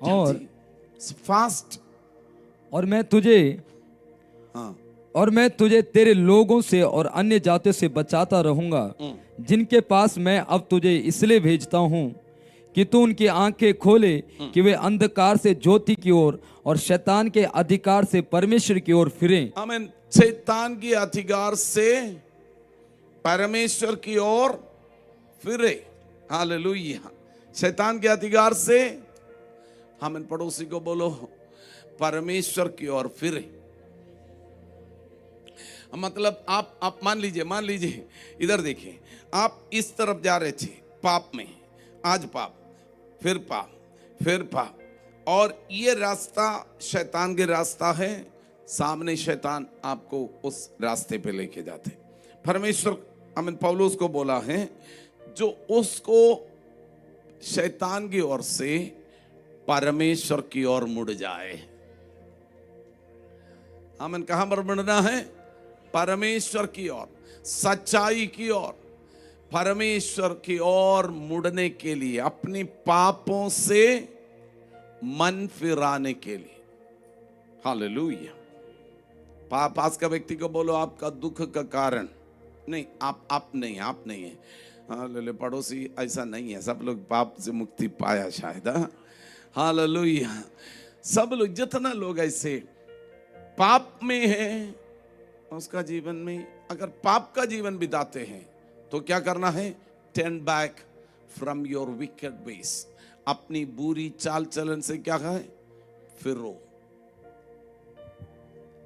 और फास्ट। और मैं तुझे हाँ, और मैं तुझे तेरे लोगों से और अन्य जातियों से बचाता रहूंगा, जिनके पास मैं अब तुझे इसलिए भेजता हूं कि तू उनकी आंखें खोले कि वे अंधकार से ज्योति की ओर और शैतान के अधिकार से परमेश्वर की ओर फिरें। आमीन। शैतान के अधिकार से परमेश्वर की ओर फिरे। हालेलुया। शैतान के अधिकार से, हम पड़ोसी को बोलो परमेश्वर की ओर फिरे। मतलब आप मान लीजिए इधर देखिए, आप इस तरफ जा रहे थे पाप में, आज पाप, फिर पाप, फिर पाप, और ये रास्ता शैतान के रास्ता है, सामने शैतान आपको उस रास्ते पे लेके जाते। परमेश्वर पौलुस को बोला है जो उसको शैतान की ओर से परमेश्वर की ओर मुड़ जाए। आमीन। कहां पर मुड़ना है? परमेश्वर की ओर, सच्चाई की ओर, परमेश्वर की ओर मुड़ने के लिए, अपने पापों से मन फिराने के लिए। हालेलुया। पास का व्यक्ति को बोलो आपका दुख का कारण नहीं, आप नहीं है। हालेलुया। पड़ोसी ऐसा नहीं है, सब लोग पाप से मुक्ति पाया शायद। हालेलुया। सब लोग, जितना लोग ऐसे पाप में है, उसका जीवन में अगर पाप का जीवन बिताते हैं तो क्या करना है? Turn back from your wicked ways. अपनी बुरी चाल चलन से क्या है? फिरो।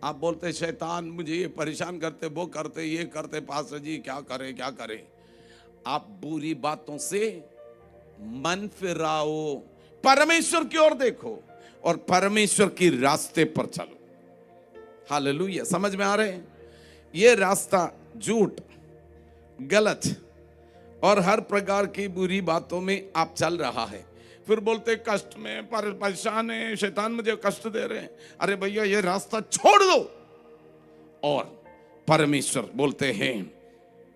आप बोलते शैतान मुझे ये परेशान करते, वो करते, ये करते, पास्टर जी क्या करे। आप बुरी बातों से मन फिराओ, परमेश्वर की ओर देखो और परमेश्वर की रास्ते पर चलो। हालेलुया। समझ में आ रहे हैं? ये रास्ता झूठ, गलत और हर प्रकार की बुरी बातों में आप चल रहा है, फिर बोलते कष्ट में परेशान है, शैतान मुझे कष्ट दे रहे हैं। अरे भैया ये रास्ता छोड़ दो और परमेश्वर बोलते हैं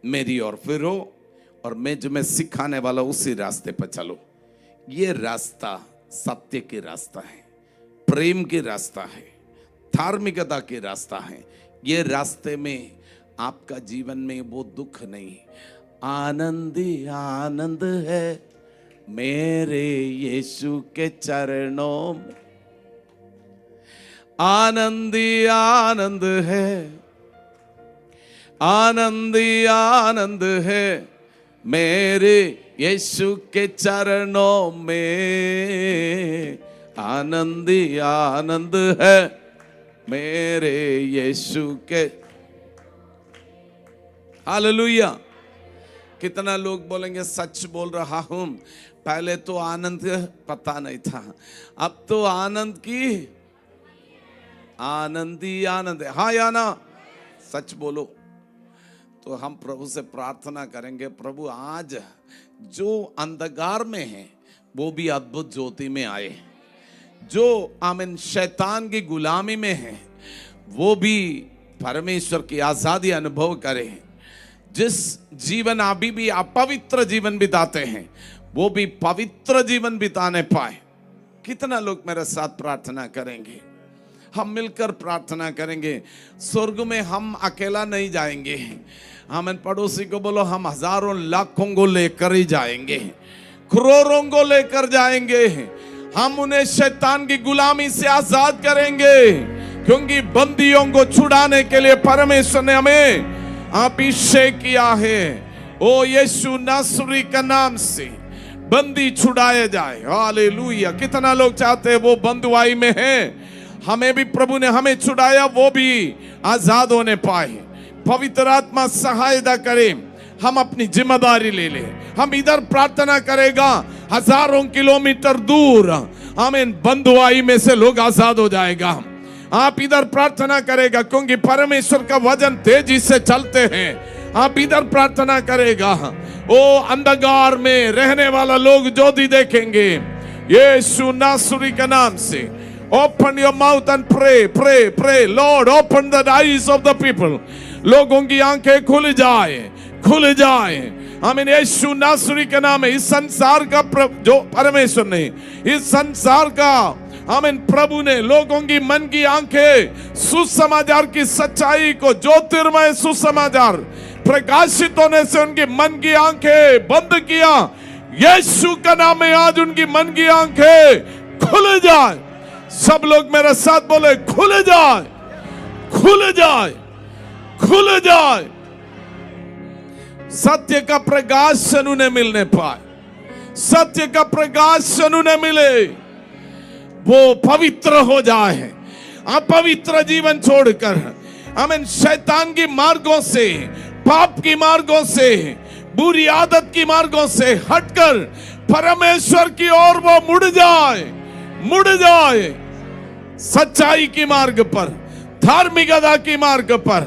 मेरी ओर फिरो और मैं सिखाने वाला उसी रास्ते पर चलो। ये रास्ता सत्य के रास्ता है, प्रेम के रास्ता है, धार्मिकता के रास्ता है। ये रास्ते में आपका जीवन में वो दुख नहीं, आनंद ही आनंद है मेरे यीशु के चरणों में। आनंद ही आनंद है, आनंद ही आनंद है मेरे यीशु के चरणों में। आनंद ही आनंद है मेरे यीशु के। हालेलुया। कितना लोग बोलेंगे सच बोल रहा हूं, पहले तो आनंद पता नहीं था, अब तो आनंद की आनंद ही आनंद है। हाँ या ना? सच बोलो। तो हम प्रभु से प्रार्थना करेंगे, प्रभु आज जो अंधकार में है वो भी अद्भुत ज्योति में आए, जो आमीन शैतान की गुलामी में है वो भी परमेश्वर की आजादी अनुभव करे, जिस जीवन अभी भी अपवित्र जीवन बिताते हैं वो भी पवित्र जीवन बिताने पाए। कितना लोग मेरे साथ प्रार्थना करेंगे? हम मिलकर प्रार्थना करेंगे। स्वर्ग में हम अकेला नहीं जाएंगे, हम पड़ोसी को बोलो हम हजारों लाखों को लेकर ही जाएंगे, करोड़ों को लेकर जाएंगे। हम उन्हें शैतान की गुलामी से आजाद करेंगे, क्योंकि बंदियों को छुड़ाने के लिए परमेश्वर ने हमें अभिषेक किया है। ओ यीशु नासरी का नाम से बंदी छुड़ाए जाए। हालेलुया। कितना लोग चाहते हैं वो बंधुआई में है, हमें भी प्रभु ने हमें छुड़ाया, वो भी आजाद होने पाए। पवित्र आत्मा सहायता करे, हम अपनी जिम्मेदारी ले ले। हम इधर प्रार्थना करेगा, हजारों किलोमीटर दूर आमीन बंधुआई में से लोग आजाद हो जाएगा। आप इधर प्रार्थना करेगा, क्योंकि परमेश्वर का वचन तेजी से चलते हैं। आप इधर प्रार्थना करेगा, ओ अंधकार में रहने वाला लोग ज्योति देखेंगे यीशु नासरी के नाम से। Open your mouth and pray pray pray. Lord open the eyes of the people. लोगों की आंखें खुल जाए। आमीन। यीशु नासरी के नाम है। इस संसार का जो परमेश्वर ने इस संसार का आमीन प्रभु ने लोगों की मन की आंखें सुसमाचार की सच्चाई को, ज्योतिर्मय सुसमाचार प्रकाशित होने से उनकी मन की आंखें बंद किया। यीशु का नाम में आज उनकी मन की आंखें खुल जाए। सब लोग मेरे साथ बोले खुल जाए, खुल जाए, खुल जाए। सत्य का प्रकाश उन्हें मिलने पाए, सत्य का प्रकाश उन्हें मिले, वो पवित्र हो जाए। अपवित्र जीवन छोड़कर आमीन शैतान की मार्गों से, पाप की मार्गों से, बुरी आदत की मार्गों से हटकर परमेश्वर की ओर वो मुड़ जाए। मुड़ जाए सच्चाई की मार्ग पर, धार्मिकता की मार्ग पर।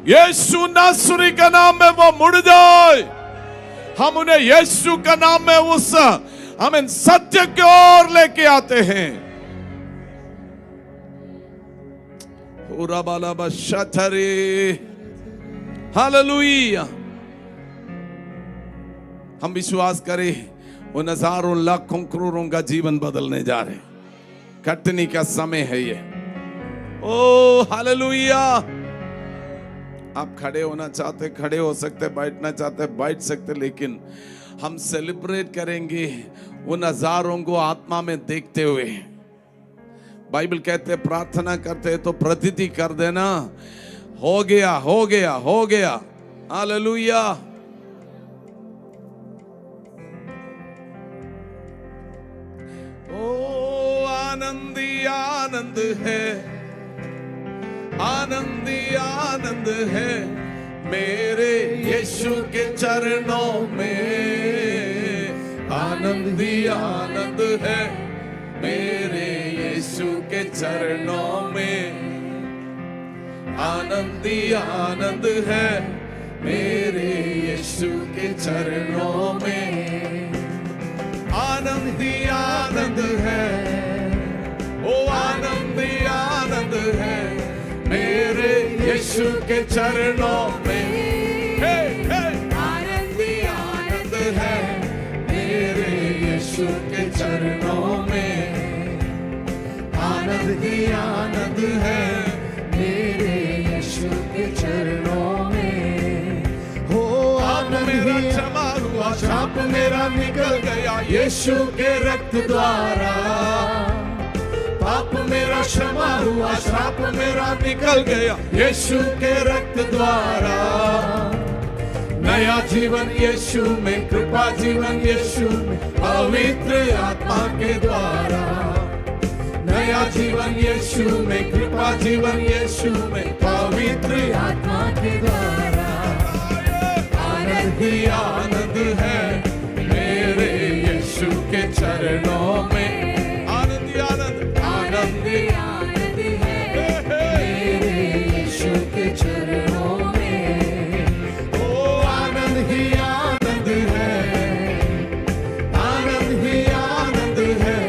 यीशु नासरी का नाम में वो मुड़ जाए। हम उन्हें यीशु का नाम में उस हमें सत्य की ओर लेके आते हैं। हालेलुया। हम विश्वास करें उन हजारों लाखों करोड़ों का जीवन बदलने जा रहे हैं। कटनी का समय है ये। ओ हालेलुया। आप खड़े होना चाहते खड़े हो सकते, बैठना चाहते बैठ सकते, लेकिन हम सेलिब्रेट करेंगे उन हजारों को आत्मा में देखते हुए। बाइबल कहते प्रार्थना करते तो प्रतीति कर देना, हो गया हो गया हो गया। हालेलुया। ओ आनंद ही आनंद है, आनंद ही आनंद है मेरे यीशु के चरणों में। आनंद ही आनंद है मेरे यीशु के चरणों में। आनंद ही आनंद है मेरे यीशु के चरणों में। आनंद ही आनंद है, ओ आनंद ही आनंद है मेरे यीशु के चरणों में। हे हे आनंद ही आनंद है मेरे यीशु के चरणों में। आनंद ही आनंद है मेरे यीशु के चरणों में। हो आनंद मेरा क्षमा हुआ, श्राप मेरा निकल गया यीशु के रक्त द्वारा। पाप मेरा क्षमा हुआ, श्राप मेरा निकल गया यीशु के रक्त द्वारा। नया जीवन यीशु में, कृपा जीवन यीशु में, पवित्र आत्मा के द्वारा। नया जीवन यीशु में, कृपा जीवन यीशु में, पवित्र आत्मा के द्वारा। आनंद ही आनंद है मेरे यीशु के चरणों में। आनंद ही आनंद, आनंद ही आनंद है मेरे यीशु के चरणों में। ओ आनंद ही आनंद है, आनंद ही आनंद है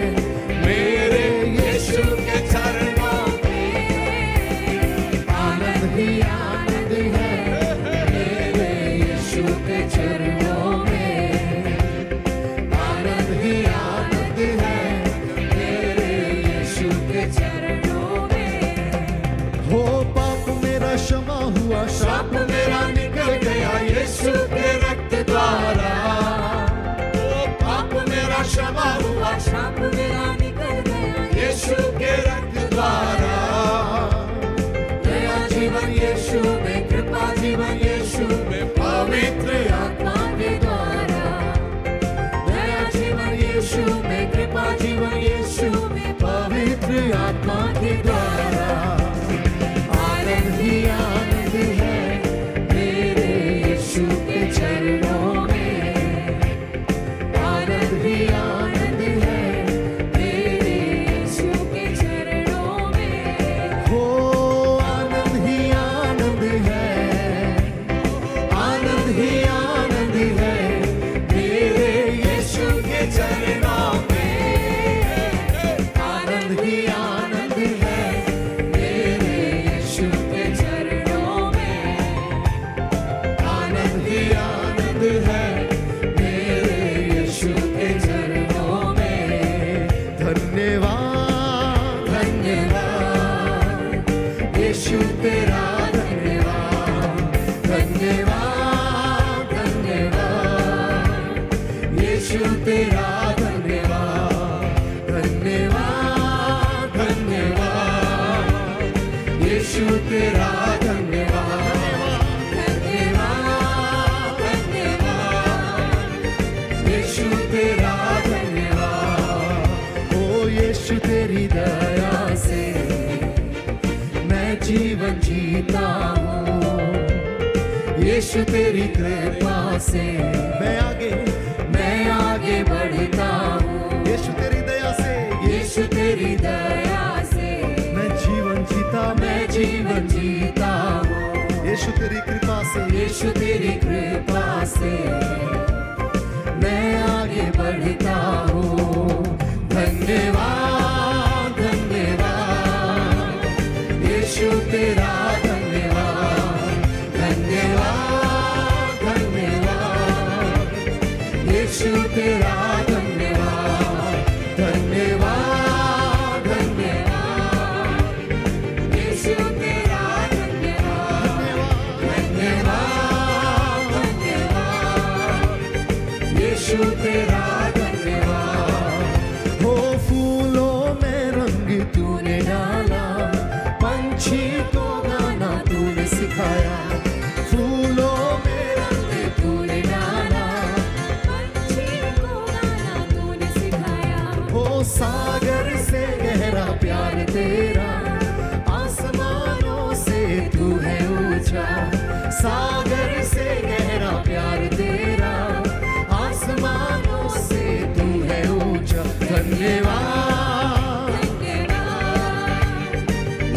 मेरे यीशु के चरणों में। आनंद ही आनंद है मेरे यीशु के चरणों में। आनंद ही आनंद है मेरे यीशु के चरणों में। हो पाप मेरा क्षमा हुआ, श्राप मेरा निकल गया यीशु के रक्त द्वारा। ओ पाप मेरा क्षमा हुआ, श्राप मेरा निकल गया यीशु के रक्त द्वारा। नया जीवन यीशु में, कृपा जीवन यीशु में, पवित्र आत्मा के द्वारा। नया जीवन यीशु में, कृपा जीवन यीशु में, पवित्र आत्मा के द्वारा। आनंद ही आनंद है मेरे यीशु के चरणों में। आनंद ही आनंद है मेरे यीशु के चरणों में। हो आनंद ही आनंद है, आनंद ही आनंद है मेरे यीशु के चरणों में। आनंद ही आनंद है मेरे यीशु के चरणों में। आनंद ही आनंद है मेरे यीशु के चरणों में। धन्यवाद धन्यवाद यीशु तेरा धन्यवाद। धन्यवाद धन्यवाद यीशु तेरा धन्यवाद। धन्यवाद धन्यवाद यीशु तेरा धन्यवाद। धन्यवाद धन्यवाद यीशु तेरा धन्यवाद। ओ यीशु तेरी दया से मैं जीवन जीता हूँ। यीशु तेरी कृपा से मैं आगे बढ़ता हूँ। यीशु तेरी दया से, यीशु तेरी हूँ। धन्यवाद धन्यवाद यीशु तेरा धन्यवाद। धन्यवाद धन्यवाद यीशु तेरा धन्यवाद। धन्यवाद धन्यवाद यीशु तेरा धन्यवाद। धन्यवाद धन्यवाद यीशु तेरा धन्यवाद। हो फूलों में रंग तूने डाला, पंछी को गाना तूने सिखाया। फूलों में रंग तूने डाला, पंछी को गाना तूने सिखाया। हो सागर से गहरा प्यार तेरा, आसमानों से तू है ऊंचा। सागर से गहरा प्यार तेरा, आसमानों से तू है ऊंचा। धन्यवाद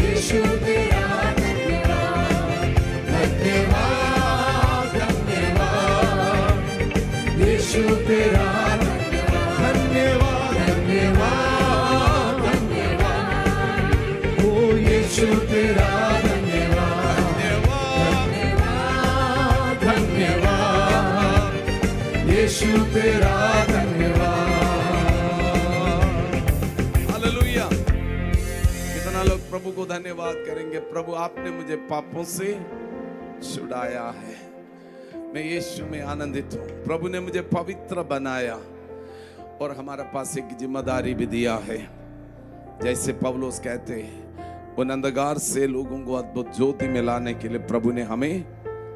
यीशु तेरा धन्यवाद। धन्यवाद धन्यवाद यीशु तेरा धन्यवाद। धन्यवाद धन्यवाद ओ यीशु तेरा धन्यवाद। धन्यवाद धन्यवाद यीशु तेरा धन्यवाद। हालेलुया। कितना लोग प्रभु को धन्यवाद करेंगे। प्रभु आपने मुझे पापों से छुड़ाया है, मैं यीशु में आनंदित हूँ। प्रभु ने मुझे पवित्र बनाया और हमारे पास एक जिम्मेदारी भी दिया है। जैसे पौलुस कहते हैं, उन अंधकार से लोगों को अद्भुत ज्योति में लाने के लिए प्रभु ने हमें,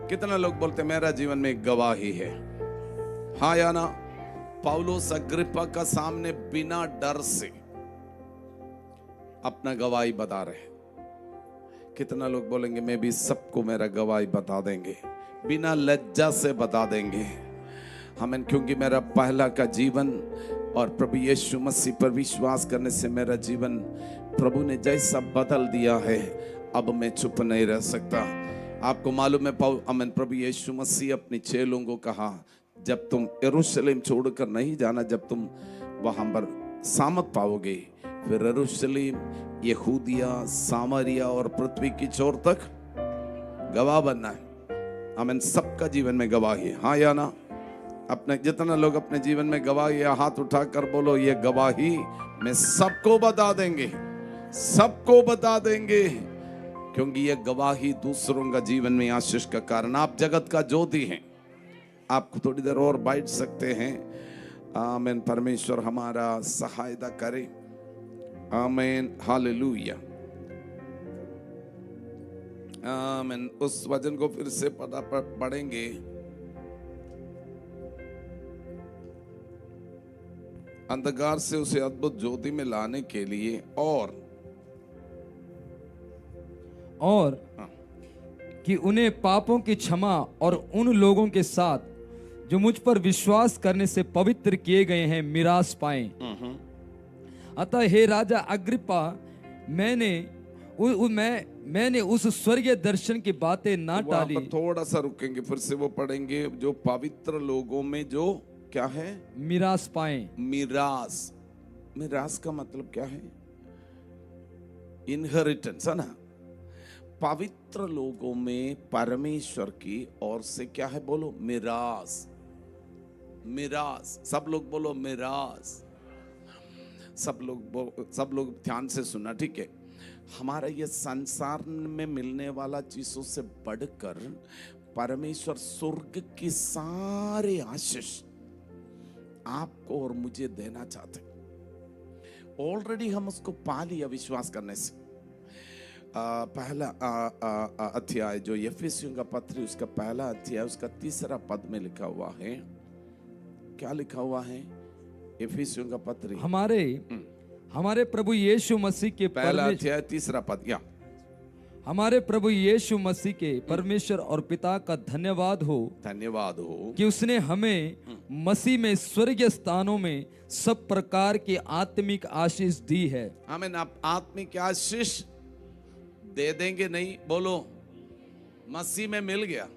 कितना लोग बोलते मेरा जीवन में एक गवाही है, हाँ या ना? पौलुस अग्रिप्पा का सामने बिना डर से अपना गवाही बता रहे। कितना लोग बोलेंगे मैं भी सबको मेरा गवाही बता देंगे, बिना लज्जा से बता देंगे हमें, क्योंकि मेरा पहला का जीवन और प्रभु यीशु मसीह पर विश्वास करने से मेरा जीवन प्रभु ने जैसा बदल दिया है, अब मैं चुप नहीं रह सकता। आपको मालूम है प्रभु यीशु मसीह अपने चेलों को कहा, जब तुम यरूशलेम छोड़कर नहीं जाना, जब तुम वहां पर सामर्थ पाओगे, फिर यरूशलेम, यहूदिया, सामरिया और पृथ्वी की छोर तक गवाह बनना है। हमें सबका जीवन में गवाही है, हाँ या ना? अपने जितना लोग अपने जीवन में गवाही है, हाथ उठाकर बोलो ये गवाही मैं सबको बता देंगे, सबको बता देंगे, क्योंकि ये गवाही दूसरों का जीवन में आशीष का कारण। आप जगत का ज्योति हैं। आपको थोड़ी देर और बैठ सकते हैं। आमीन। परमेश्वर हमारा सहायता करे। आमीन। हालेलुया। आमीन। उस वचन को फिर से पढ़ेंगे। अंधकार से उसे अद्भुत ज्योति में लाने के लिए और कि उन्हें पापों की क्षमा और उन लोगों के साथ जो मुझ पर विश्वास करने से पवित्र किए गए हैं मिरास पाएं। अतः हे राजा अग्रिप्पा, मैंने उस स्वर्गीय दर्शन की बातें ना टाली। थोड़ा सा रुकेंगे, फिर से वो पढ़ेंगे। जो पवित्र लोगों में जो क्या है? मिरास पाएं। मिरास, मिरास का मतलब क्या है? इनहेरिटेंस है ना। पवित्र लोगों में परमेश्वर की ओर से क्या है? बोलो मिरास। मिरास, सब लोग बोलो मिरास। सब लोग ध्यान से सुना, ठीक है? हमारा ये संसार में मिलने वाला चीजों से बढ़कर परमेश्वर स्वर्ग की सारे आशीष आपको और मुझे देना चाहते। ऑलरेडी हम उसको पा लिया विश्वास करने से। पहला अध्याय जो एफेसियों का पत्र, उसका पहला अध्याय, उसका 3 पद में लिखा हुआ है। क्या लिखा हुआ है? एफेसियों का पत्र हमारे प्रभु यीशु मसीह के पहला अध्याय 3 पद। या हमारे प्रभु यीशु मसीह के परमेश्वर और पिता का धन्यवाद हो कि उसने हमें मसीह में स्वर्गीय स्थानों में सब प्रकार की आत्मिक आशीष दी है। आमीन। आप आत्मिक आशीष दे देंगे नहीं? बोलो मसीह में मिल गया।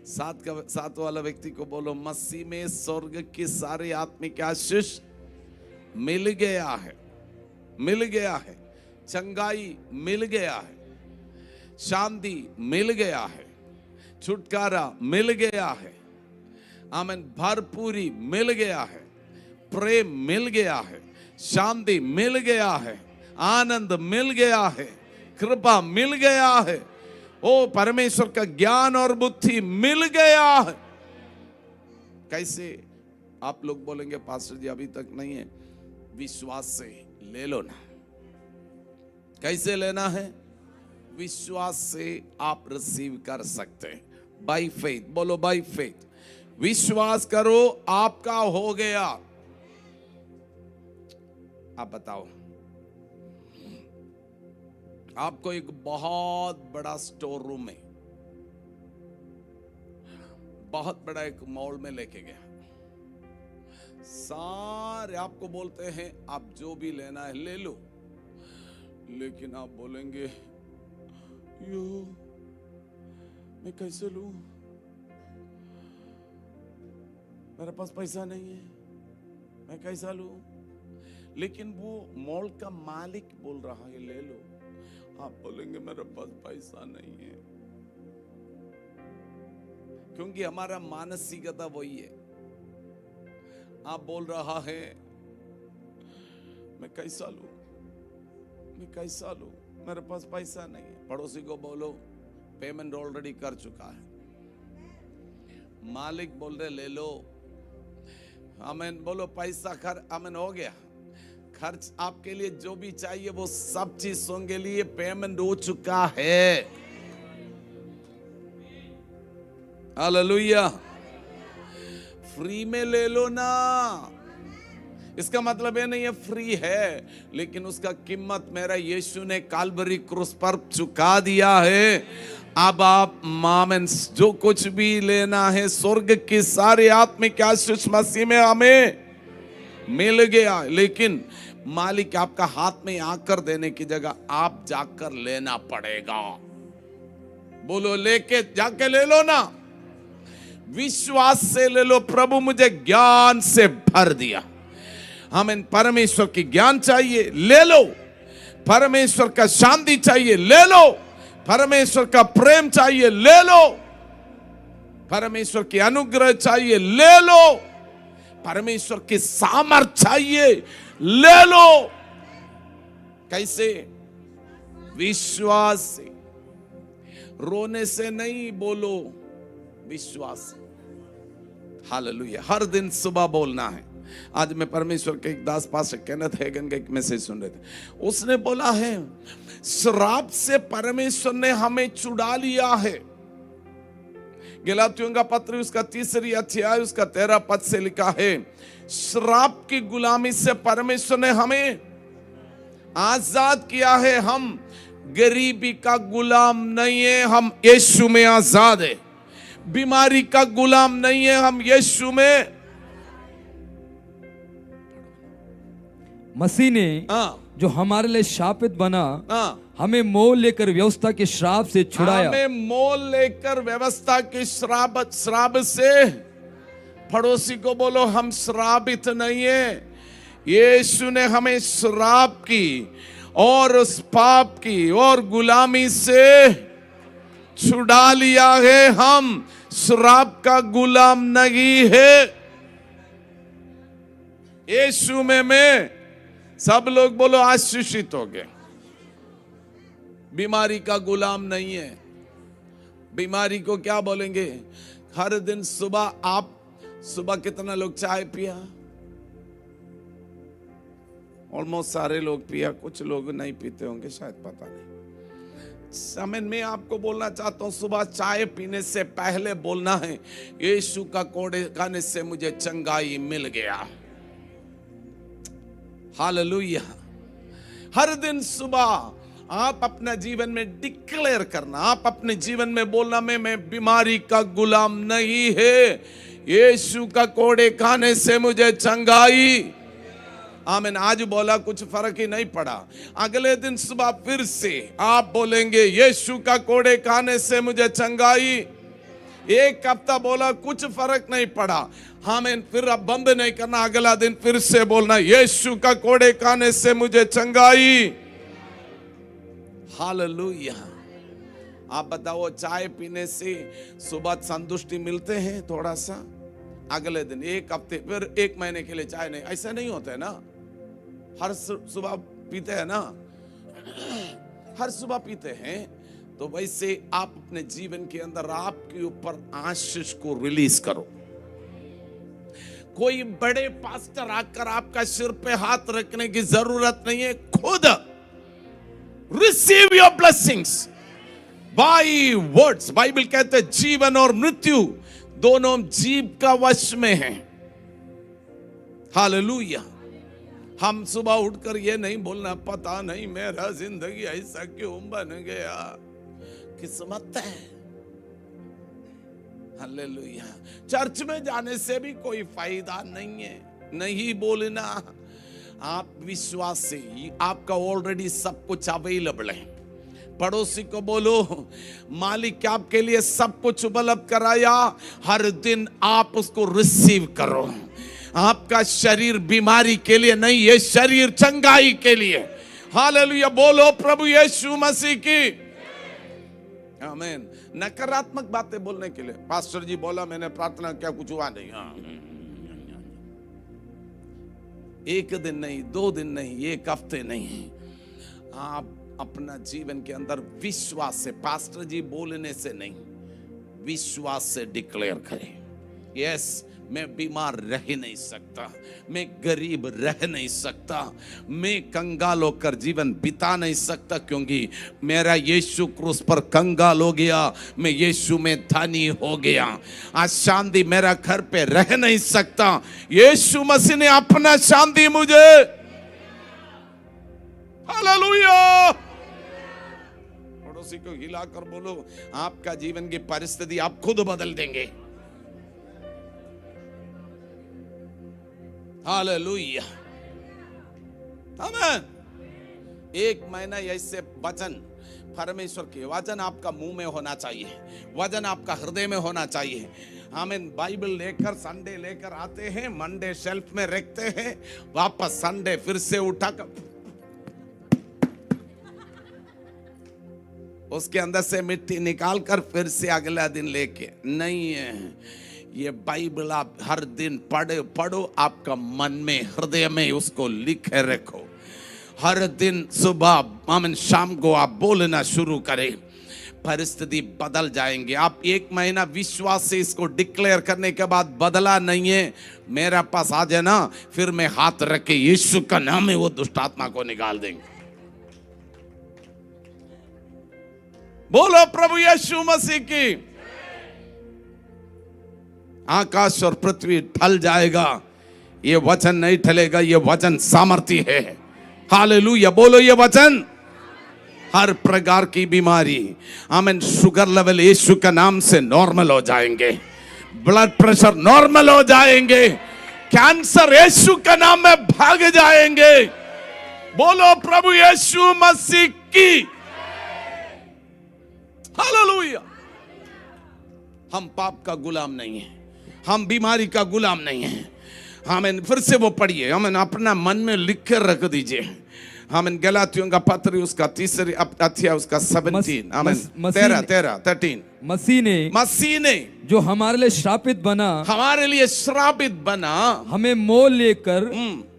साथ वाला व्यक्ति को बोलो मसीह में स्वर्ग की सारी आत्मिक आशीष मिल गया है, मिल गया है, चंगाई मिल गया है, शांति मिल गया है, छुटकारा मिल गया है, आमीन, भरपूरी मिल गया है, प्रेम मिल गया है, शांति मिल गया है, आनंद मिल गया है, कृपा मिल गया है, ओ परमेश्वर का ज्ञान और बुद्धि मिल गया है। कैसे? आप लोग बोलेंगे पास्टर जी अभी तक नहीं है। विश्वास से ले लो ना। कैसे लेना है? विश्वास से आप रिसीव कर सकते हैं। बाय फेथ, बोलो बाय फेथ। विश्वास करो, आपका हो गया। आप बताओ, आपको एक बहुत बड़ा स्टोर रूम है, बहुत बड़ा एक मॉल में लेके गया, सारे आपको बोलते हैं आप जो भी लेना है ले लो, लेकिन आप बोलेंगे यो मैं कैसे लूं, मेरे पास पैसा नहीं है, मैं कैसा लूं। लेकिन वो मॉल का मालिक बोल रहा है ले लो, आप बोलेंगे मेरे पास पैसा नहीं है, क्योंकि हमारा मानसिकता वही है। आप बोल रहा है मैं कैसा लूं, मैं कैसा लूं, मेरे पास पैसा नहीं है। पड़ोसी को बोलो पेमेंट ऑलरेडी कर चुका है, मालिक बोल रहे ले लो, आमीन, बोलो पैसा आमीन हो गया, खर्च आपके लिए जो भी चाहिए वो सब चीजों के लिए पेमेंट हो चुका है। हालेलुया। फ्री में ले लो ना, इसका मतलब ये नहीं है फ्री है, लेकिन उसका कीमत मेरा यीशु ने काल्वरी क्रूस पर चुका दिया है। अब आप मामन जो कुछ भी लेना है, स्वर्ग की सारी आत्मिक आशीष मसीह में हमें मिल गया। लेकिन मालिक आपका हाथ में आकर देने की जगह आप जाकर लेना पड़ेगा। बोलो लेके जाके ले लो ना, विश्वास से ले लो। प्रभु मुझे ज्ञान से भर दिया, हमें परमेश्वर की ज्ञान चाहिए ले लो, परमेश्वर का शांति चाहिए ले लो, परमेश्वर का प्रेम चाहिए ले लो, परमेश्वर की अनुग्रह चाहिए ले लो, परमेश्वर की सामर्थ्य चाहिए ले लो। कैसे? विश्वास से। रोने से नहीं, बोलो विश्वास से। हालेलुया। हर दिन सुबह बोलना है। आज मैं परमेश्वर के एक दास पास्टर केनेथ हैगन का एक मैसेज सुन रहे थे, उसने बोला है श्राप से परमेश्वर ने हमें छुड़ा लिया है। गलातियों का पत्र उसका 3 अध्याय उसका 13 पद से लिखा है, श्राप की गुलामी से परमेश्वर ने हमें आजाद किया है। हम गरीबी का गुलाम नहीं है, हम यीशु में आजाद है। बीमारी का गुलाम नहीं है, हम यीशु में। मसीह ने जो हमारे लिए शापित बना, हमें मोल लेकर व्यवस्था के श्राप से छुड़ाया। हमें मोल लेकर व्यवस्था के श्राप से। पड़ोसी को बोलो हम श्रापित नहीं है, यीशु ने हमें श्राप की और उस पाप की और गुलामी से छुड़ा लिया है। हम श्राप का गुलाम नहीं है। यीशु में मैं। सब लोग बोलो आशीषित हो गए। बीमारी का गुलाम नहीं है। बीमारी को क्या बोलेंगे? हर दिन सुबह आप सुबह कितना लोग चाय पिया? ऑलमोस्ट सारे लोग पिया, कुछ लोग नहीं पीते होंगे शायद, पता नहीं। समय में आपको बोलना चाहता हूं, सुबह चाय पीने से पहले बोलना है यीशु का कोड़े खाने से मुझे चंगाई मिल गया। हालेलुया। हर दिन सुबह आप अपना जीवन में डिक्लेयर करना, आप अपने जीवन में बोलना मैं बीमारी का गुलाम नहीं है, यीशु का कोड़े खाने से मुझे चंगाई। आमीन। आज बोला कुछ फर्क ही नहीं पड़ा, अगले दिन सुबह फिर से आप बोलेंगे यीशु का कोड़े खाने से मुझे चंगाई। एक हफ्ता बोला कुछ फर्क नहीं पड़ा, आमीन। फिर अब बंद नहीं करना, अगला दिन फिर से बोलना, यीशु का कोड़े खाने से मुझे चंगाई। हालेलुया। आप बताओ, चाय पीने से सुबह संतुष्टि मिलते हैं थोड़ा सा, अगले दिन एक हफ्ते फिर एक महीने के लिए चाय नहीं, ऐसा नहीं होता है ना। हर सुबह पीते हैं ना, हर सुबह पीते हैं। तो वैसे आप अपने जीवन के अंदर आपके ऊपर आशीष को रिलीज करो। कोई बड़े पास्टर आकर आपका सिर पे हाथ रखने की जरूरत नहीं है, खुद receive your blessings by words. Bible कहते हैं जीवन और मृत्यु दोनों जीव का वश में है। हालेलुया। हम सुबह उठकर ये नहीं बोलना, पता नहीं मेरा जिंदगी ऐसा क्यों बन गया, किस्मत है। हालेलुया। चर्च में जाने से भी कोई फायदा नहीं है, नहीं बोलना। आप विश्वास से ही आपका ऑलरेडी सब कुछ अवेलेबल है। पड़ोसी को बोलो, मालिक आपके लिए सब कुछ उपलब्ध कराया, हर दिन आप उसको रिसीव करो। आपका शरीर बीमारी के लिए नहीं, ये शरीर चंगाई के लिए। हालेलुया। बोलो प्रभु यीशु मसीह की आमीन। नकारात्मक बातें बोलने के लिए, पास्टर जी बोला मैंने प्रार्थना किया कुछ हुआ नहीं, एक दिन नहीं, 2 दिन नहीं, एक हफ्ते नहीं। आप अपना जीवन के अंदर विश्वास से, पास्टर जी बोलने से नहीं, विश्वास से डिक्लेयर करें, यस मैं बीमार रह नहीं सकता, मैं गरीब रह नहीं सकता, मैं कंगाल होकर जीवन बिता नहीं सकता, क्योंकि मेरा यीशु क्रूस पर कंगाल हो गया, मैं यीशु में धनी हो गया। आज शांति मेरा घर पे रह नहीं सकता, यीशु मसीह ने अपना शांति मुझे। हालेलुया। पड़ोसी को हिलाकर बोलो, आपका जीवन की परिस्थिति आप खुद बदल देंगे। हालेलुया। आमीन। 1 महीना ऐसे वचन, परमेश्वर के वचन आपका मुंह में होना चाहिए, वचन आपका हृदय में होना चाहिए। आमीन। बाइबल लेकर संडे लेकर आते हैं, मंडे शेल्फ में रखते हैं, वापस संडे फिर से उठाकर उसके अंदर से मिट्टी निकाल कर फिर से अगला दिन लेके नहीं है। ये बाइबल आप हर दिन पढ़ो, आपका मन में, हृदय में उसको लिखे रखो। हर दिन सुबह आमीन शाम को आप बोलना शुरू करें, परिस्थिति बदल जाएंगे। आप 1 महीना विश्वास से इसको डिक्लेयर करने के बाद बदला नहीं है, मेरा पास आ जाए ना, फिर मैं हाथ रख के यीशु का नाम में वो दुष्ट आत्मा को निकाल देंगे। बोलो प्रभु यीशु मसीह की। आकाश और पृथ्वी ढल जाएगा, ये वचन नहीं ढलेगा, ये वचन सामर्थ्य है। हालेलुया। बोलो ये वचन। हर प्रकार की बीमारी, आमीन, शुगर लेवल यीशु का नाम से नॉर्मल हो जाएंगे, ब्लड प्रेशर नॉर्मल हो जाएंगे, कैंसर यीशु का नाम में भाग जाएंगे। बोलो प्रभु यीशु मसीह की। हालेलुया। हम पाप का गुलाम नहीं है, हम बीमारी का गुलाम नहीं है। हमें फिर से वो पढ़िए, हमें अपना मन में लिख कर रख दीजिए। हमें गलातियों का पत्र उसका 3 अध्याय उसका 17 हमें 13 मसीह ने जो हमारे लिए श्रापित बना, हमारे लिए श्रापित बना, हमें मोल लेकर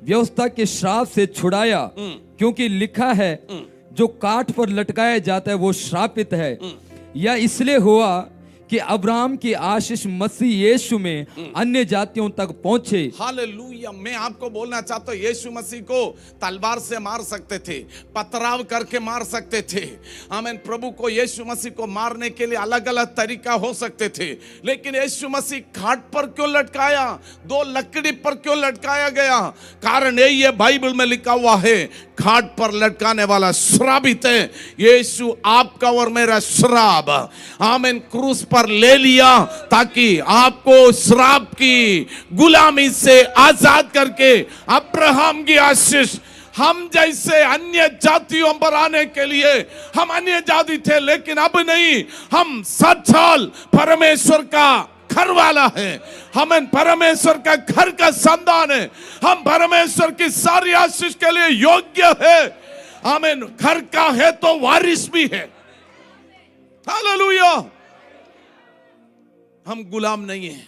व्यवस्था के श्राप से छुड़ाया, क्योंकि लिखा है जो काठ पर लटकाया जाता है वो श्रापित है। यह इसलिए हुआ कि अब्राहम की आशीष मसीह यीशु में अन्य जातियों तक पहुंचे। हालेलुया। मैं आपको बोलना चाहता हूँ, यीशु मसीह को तलवार से मार सकते थे, पथराव करके मार सकते थे। आमीन। प्रभु को, यीशु मसीह को मारने के लिए अलग अलग तरीका हो सकते थे, लेकिन यीशु मसीह खाट पर क्यों लटकाया, 2 लकड़ी पर क्यों लटकाया गया? कारण यही है, बाइबल में लिखा हुआ है, खाट पर लटकाने वाला श्रापित है। यीशु आपका और मेरा श्राप आमीन क्रूस पर ले लिया, ताकि आपको श्राप की गुलामी से आजाद करके अब्राहम की आशीष हम जैसे अन्य जातियों पर आने के लिए, हम अन्य जाति थे लेकिन अब नहीं, हम 60 साल परमेश्वर का घर वाला है, हम परमेश्वर का घर का संतान है, हम परमेश्वर की सारी आशीष के लिए योग्य है। आमीन। घर का है तो वारिस भी है। हालेलुया। हम गुलाम नहीं है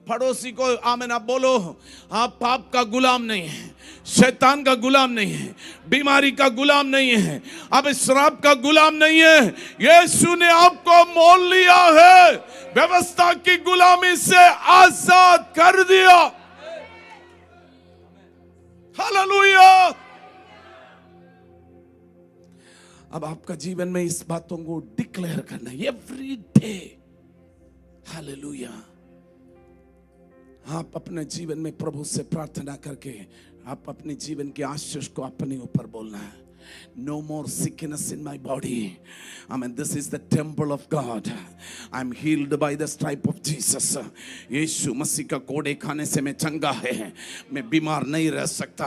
पड़ोसी को। आमीन। आप बोलो, आप पाप का गुलाम नहीं है, शैतान का गुलाम नहीं है, बीमारी का गुलाम नहीं है, अब श्राप का गुलाम नहीं है। यीशु ने आपको मोल लिया है, व्यवस्था की गुलामी से आजाद कर दिया। हालेलुया। अब आपका जीवन में इस बातों को डिक्लेयर करना एवरी डे। हालेलुया। आप अपने जीवन में प्रभु से प्रार्थना करके आप अपने जीवन के आशीष को अपने ऊपर बोलना है। No more sickness in my body. Amen. This is the temple of God. I'm healed by the stripe of Jesus. यीशु मसीह का कोड़े खाने से मैं चंगा है, मैं बीमार नहीं रह सकता।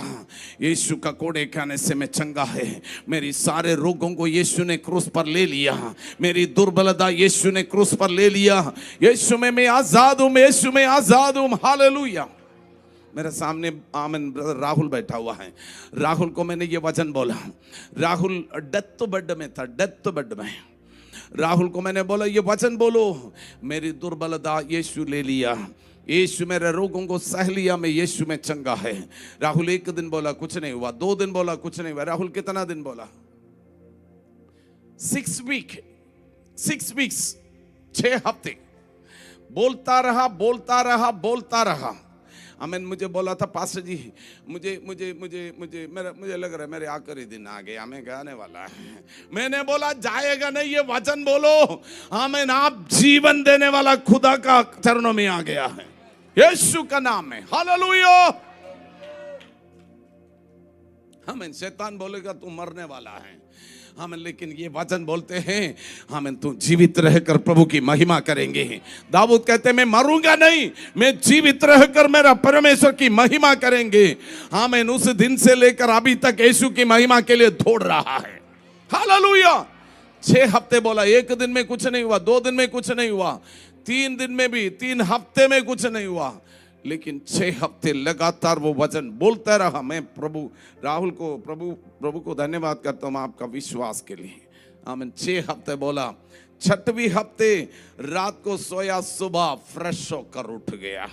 यीशु का कोड़े खाने से मैं चंगा है। मेरी सारे रोगों को यीशु ने क्रूस पर ले लिया, मेरी दुर्बलता यीशु ने क्रूस पर ले लिया। यीशु में मैं आजाद हूं, यीशु में आजाद हूं। हालेलुया। मेरे सामने आमीन ब्रदर राहुल बैठा हुआ है। राहुल को मैंने ये वचन बोला। राहुल डेथ बेड में था, डेथ बेड में। राहुल को मैंने बोला ये वचन बोलो, मेरी दुर्बलता यीशु ले लिया, यीशु मेरे रोगों को सह लिया, मैं यीशु में चंगा है। राहुल एक दिन बोला कुछ नहीं हुआ, 2 दिन बोला कुछ नहीं हुआ। राहुल कितना दिन बोला? 6 वीक्स 6 हफ्ते बोलता रहा, बोलता रहा, बोलता रहा। आमीन। मुझे बोला था पास्टर जी, मुझे लग रहा है मेरे आखिरी दिन आ गया, मैं गाने वाला है। मैंने बोला जाएगा नहीं, ये वचन बोलो। आमीन। आप जीवन देने वाला खुदा का चरणों में आ गया है, यीशु का नाम है। हालेलुया। आमीन। शैतान बोलेगा तू मरने वाला है, हमें, लेकिन ये वचन बोलते हैं हमें तू जीवित रहकर प्रभु की महिमा करेंगे। दाऊद कहते हैं मैं मरूंगा नहीं, मैं जीवित रहकर मेरा परमेश्वर की महिमा करेंगे। हमें उस दिन से लेकर अभी तक यीशु की महिमा के लिए दौड़ रहा है। हालेलुया। 6 हफ्ते बोला, 1 दिन में कुछ नहीं हुआ, 2 दिन में कुछ नहीं हुआ, 3 दिन में भी, 3 हफ्ते में कुछ नहीं हुआ, लेकिन 6 हफ्ते लगातार वो वचन बोलता रहा। मैं राहुल को प्रभु को धन्यवाद करता हूं आपका विश्वास के लिए। आमीन। 6 हफ्ते बोला, 6वें हफ्ते रात को सोया, सुबह फ्रेश होकर उठ गया,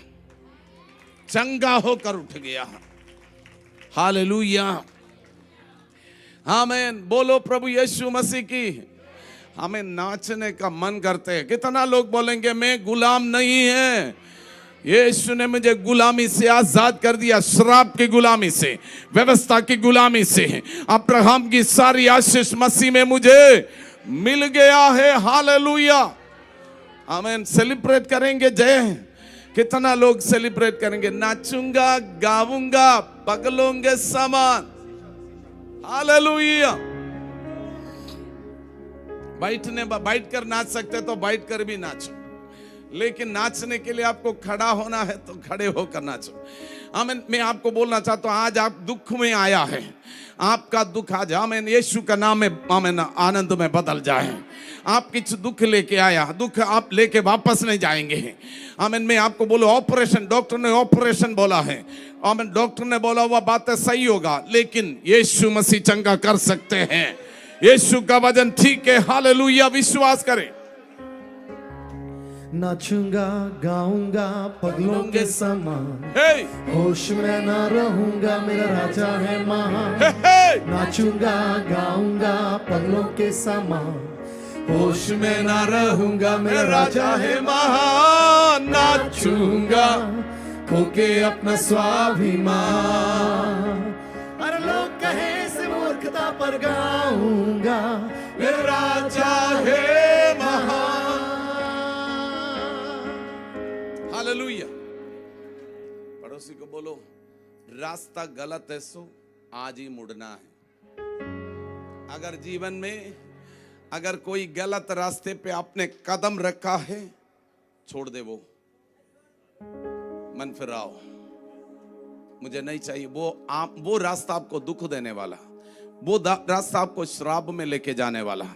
चंगा होकर उठ गया। हालेलुया। आमीन। बोलो प्रभु यीशु मसीह की। हमें नाचने का मन करते हैं। कितना लोग बोलेंगे मैं गुलाम नहीं है, यीशु ने मुझे गुलामी से आजाद कर दिया, श्राप की गुलामी से, व्यवस्था की गुलामी से। अब्राहम की सारी आशीष मसीह में मुझे मिल गया है। हालेलुया। आमीन। सेलिब्रेट करेंगे जय। कितना लोग सेलिब्रेट करेंगे? नाचूंगा, गाऊंगा, पगलोंगे समान। हालेलुया। बैठ कर नाच सकते तो बैठ कर भी नाचो, लेकिन नाचने के लिए आपको खड़ा होना है तो खड़े होकर नाचो। आमीन। मैं आपको बोलना चाहता हूं, आज आप दुख में आया है, आपका दुख आज आमीन यीशु का नाम में आमीन आनंद में बदल जाए। आप कुछ दुख लेके आया, दुख आप लेके वापस नहीं जाएंगे। आमीन। मैं आपको बोलो ऑपरेशन, डॉक्टर ने ऑपरेशन बोला है, आमीन, डॉक्टर ने बोला हुआ बातें सही होगा, लेकिन यीशु मसीह चंगा कर सकते हैं। यीशु का वचन ठीक है। हालेलुया। विश्वास करें। नाचूंगा, गाऊंगा, पगलों के समान, हे होश में ना रहूंगा, मेरा राजा है महान। हे नाचूंगा, गाऊंगा, पगलों के समान, होश में ना रहूंगा, मेरा राजा है महान। नाचूंगा, खोके अपना स्वाभिमान, अरे लोग कहे से मूर्खता पर गाऊंगा, मेरा राजा है महान। हालेलुया। पड़ोसी को बोलो रास्ता गलत है सो आज ही मुड़ना है। अगर जीवन में अगर कोई गलत रास्ते पे आपने कदम रखा है, छोड़ दे मन फिराओ, मुझे नहीं चाहिए वो रास्ता आपको दुख देने वाला, वो रास्ता आपको श्राप में लेके जाने वाला।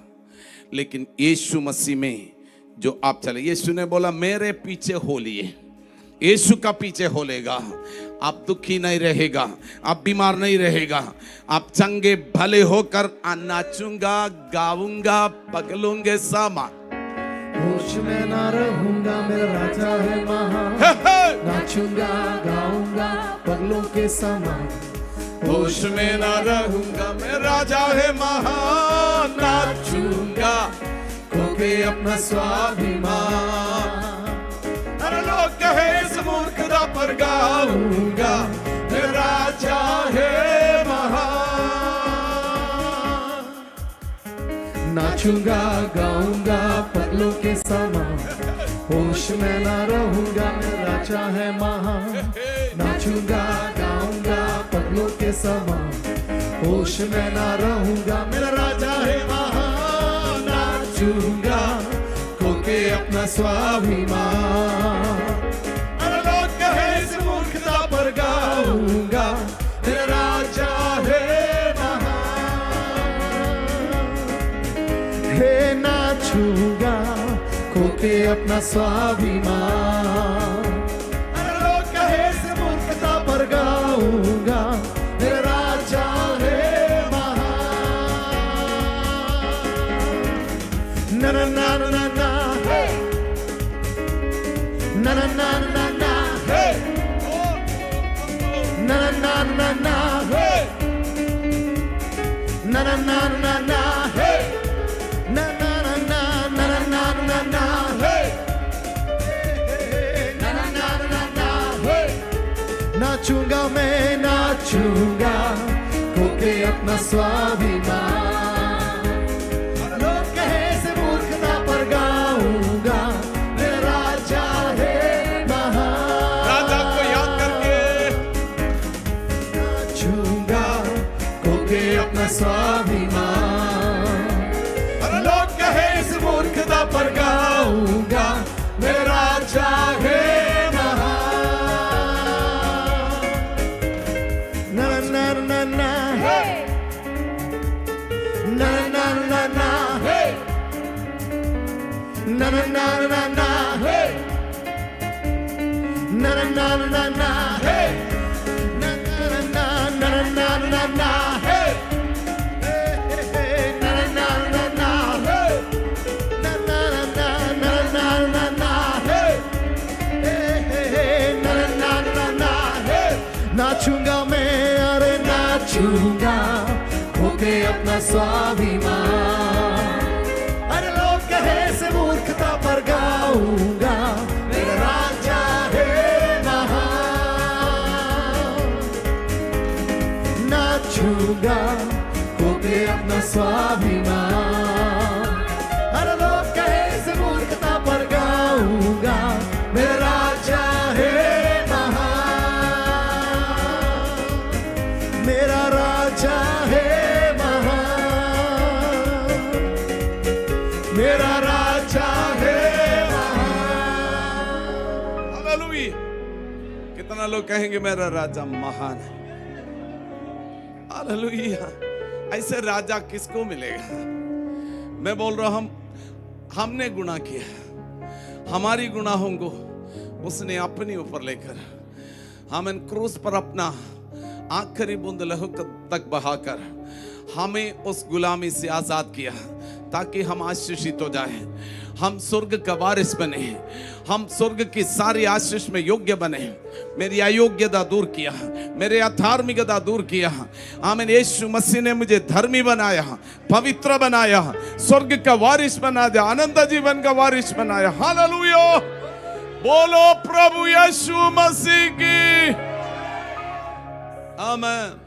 लेकिन यीशु मसीह में जो आप चले। यीशु ने बोला मेरे पीछे हो लिए, यीशु का पीछे हो लेगा, आप दुखी नहीं रहेगा, आप बीमार नहीं रहेगा, आप चंगे भले होकर नाचूंगा, गाऊंगा, पगलूंगे सामान। होश में ना रहूंगा, मेरा राजा है महान। नाचूंगा गाऊंगा पगलों के समान। होश में ना रहूंगा, मैं राजा है महान। नाचूंगा खोके अपना स्वाभिमान। हर लोग कहे इस मूर्खता पर गाऊंगा, मैं राजा है महान। नाचूंगा गाऊंगा पगलों के समान। होश में ना रहूंगा, मेरा राजा है महान। नाचूंगा गाऊंगा पगलों के समान। होश में ना रहूंगा, मेरा राजा है महान। नाचूंगा खोके अपना स्वाभिमान। हर लोग कहे इस मूर्खता पर गाऊंगा, मेरा राजा है महान। हे नाचूंगा खोके अपना स्वाभिमान। हर लोग कहे इस मूर्खता पर गाऊंगा, मेरा राजा है महान। ना ना ना ना ना ना ना ना ना ना na na na na hey na na na na na hey na na na na na na na na hey na na na na na hey नाचूंगा मैं नाचूंगा खोके अपना स्वाभिमान। लोग कहे से मूर्खता पर गाऊंगा, मेरा राजा है महान। राजा को याद करके नाचूंगा खोके अपना स्वाभिमान। हर लोग कहे इस मूर्खता पर गाऊंगा, मेरा राजा है महान। ना ना ना ना ना ना ना ना ना ना ना ना ना na na na na na hey na na na na na na na hey na na na na na hey na na na na na na na hey na na na na hey नाचूंगा मैं, अरे नाचूंगा खोके अपना स्वाभिमान। अरे लोग कहे से मूर्खता पर गाऊंगा, मेरा राजा है महान। नाचूंगा खोके अपना स्वाभिमान। अरे लोग कहे से मूर्खता पर गाऊंगा, मेरा राजा है महान। मेरा राजा है महान। मेरा राजा है महान। हालेलुया। कितना लोग कहेंगे मेरा राजा महान है। हालेलुया। ऐसे राजा किसको मिलेगा? मैं बोल रहा हूं, हमने गुनाह किया, हमारी गुनाहों को उसने अपने ऊपर लेकर हमें क्रूस पर अपना आखिरी बूंद लहू तक बहाकर हमें उस गुलामी से आजाद किया, ताकि हम आशीषित हो जाए, हम स्वर्ग का वारिस बने, हम स्वर्ग की सारी आशीष में योग्य बने। मेरी अयोग्यता दूर किया, मेरे अधार्मिकता दूर किया। आमीन। यीशु मसीह ने मुझे धर्मी बनाया, पवित्र बनाया, स्वर्ग का वारिस बना दिया, अनंत जीवन का वारिस बनाया। हालेलुया। बोलो प्रभु यीशु मसीह की आमीन।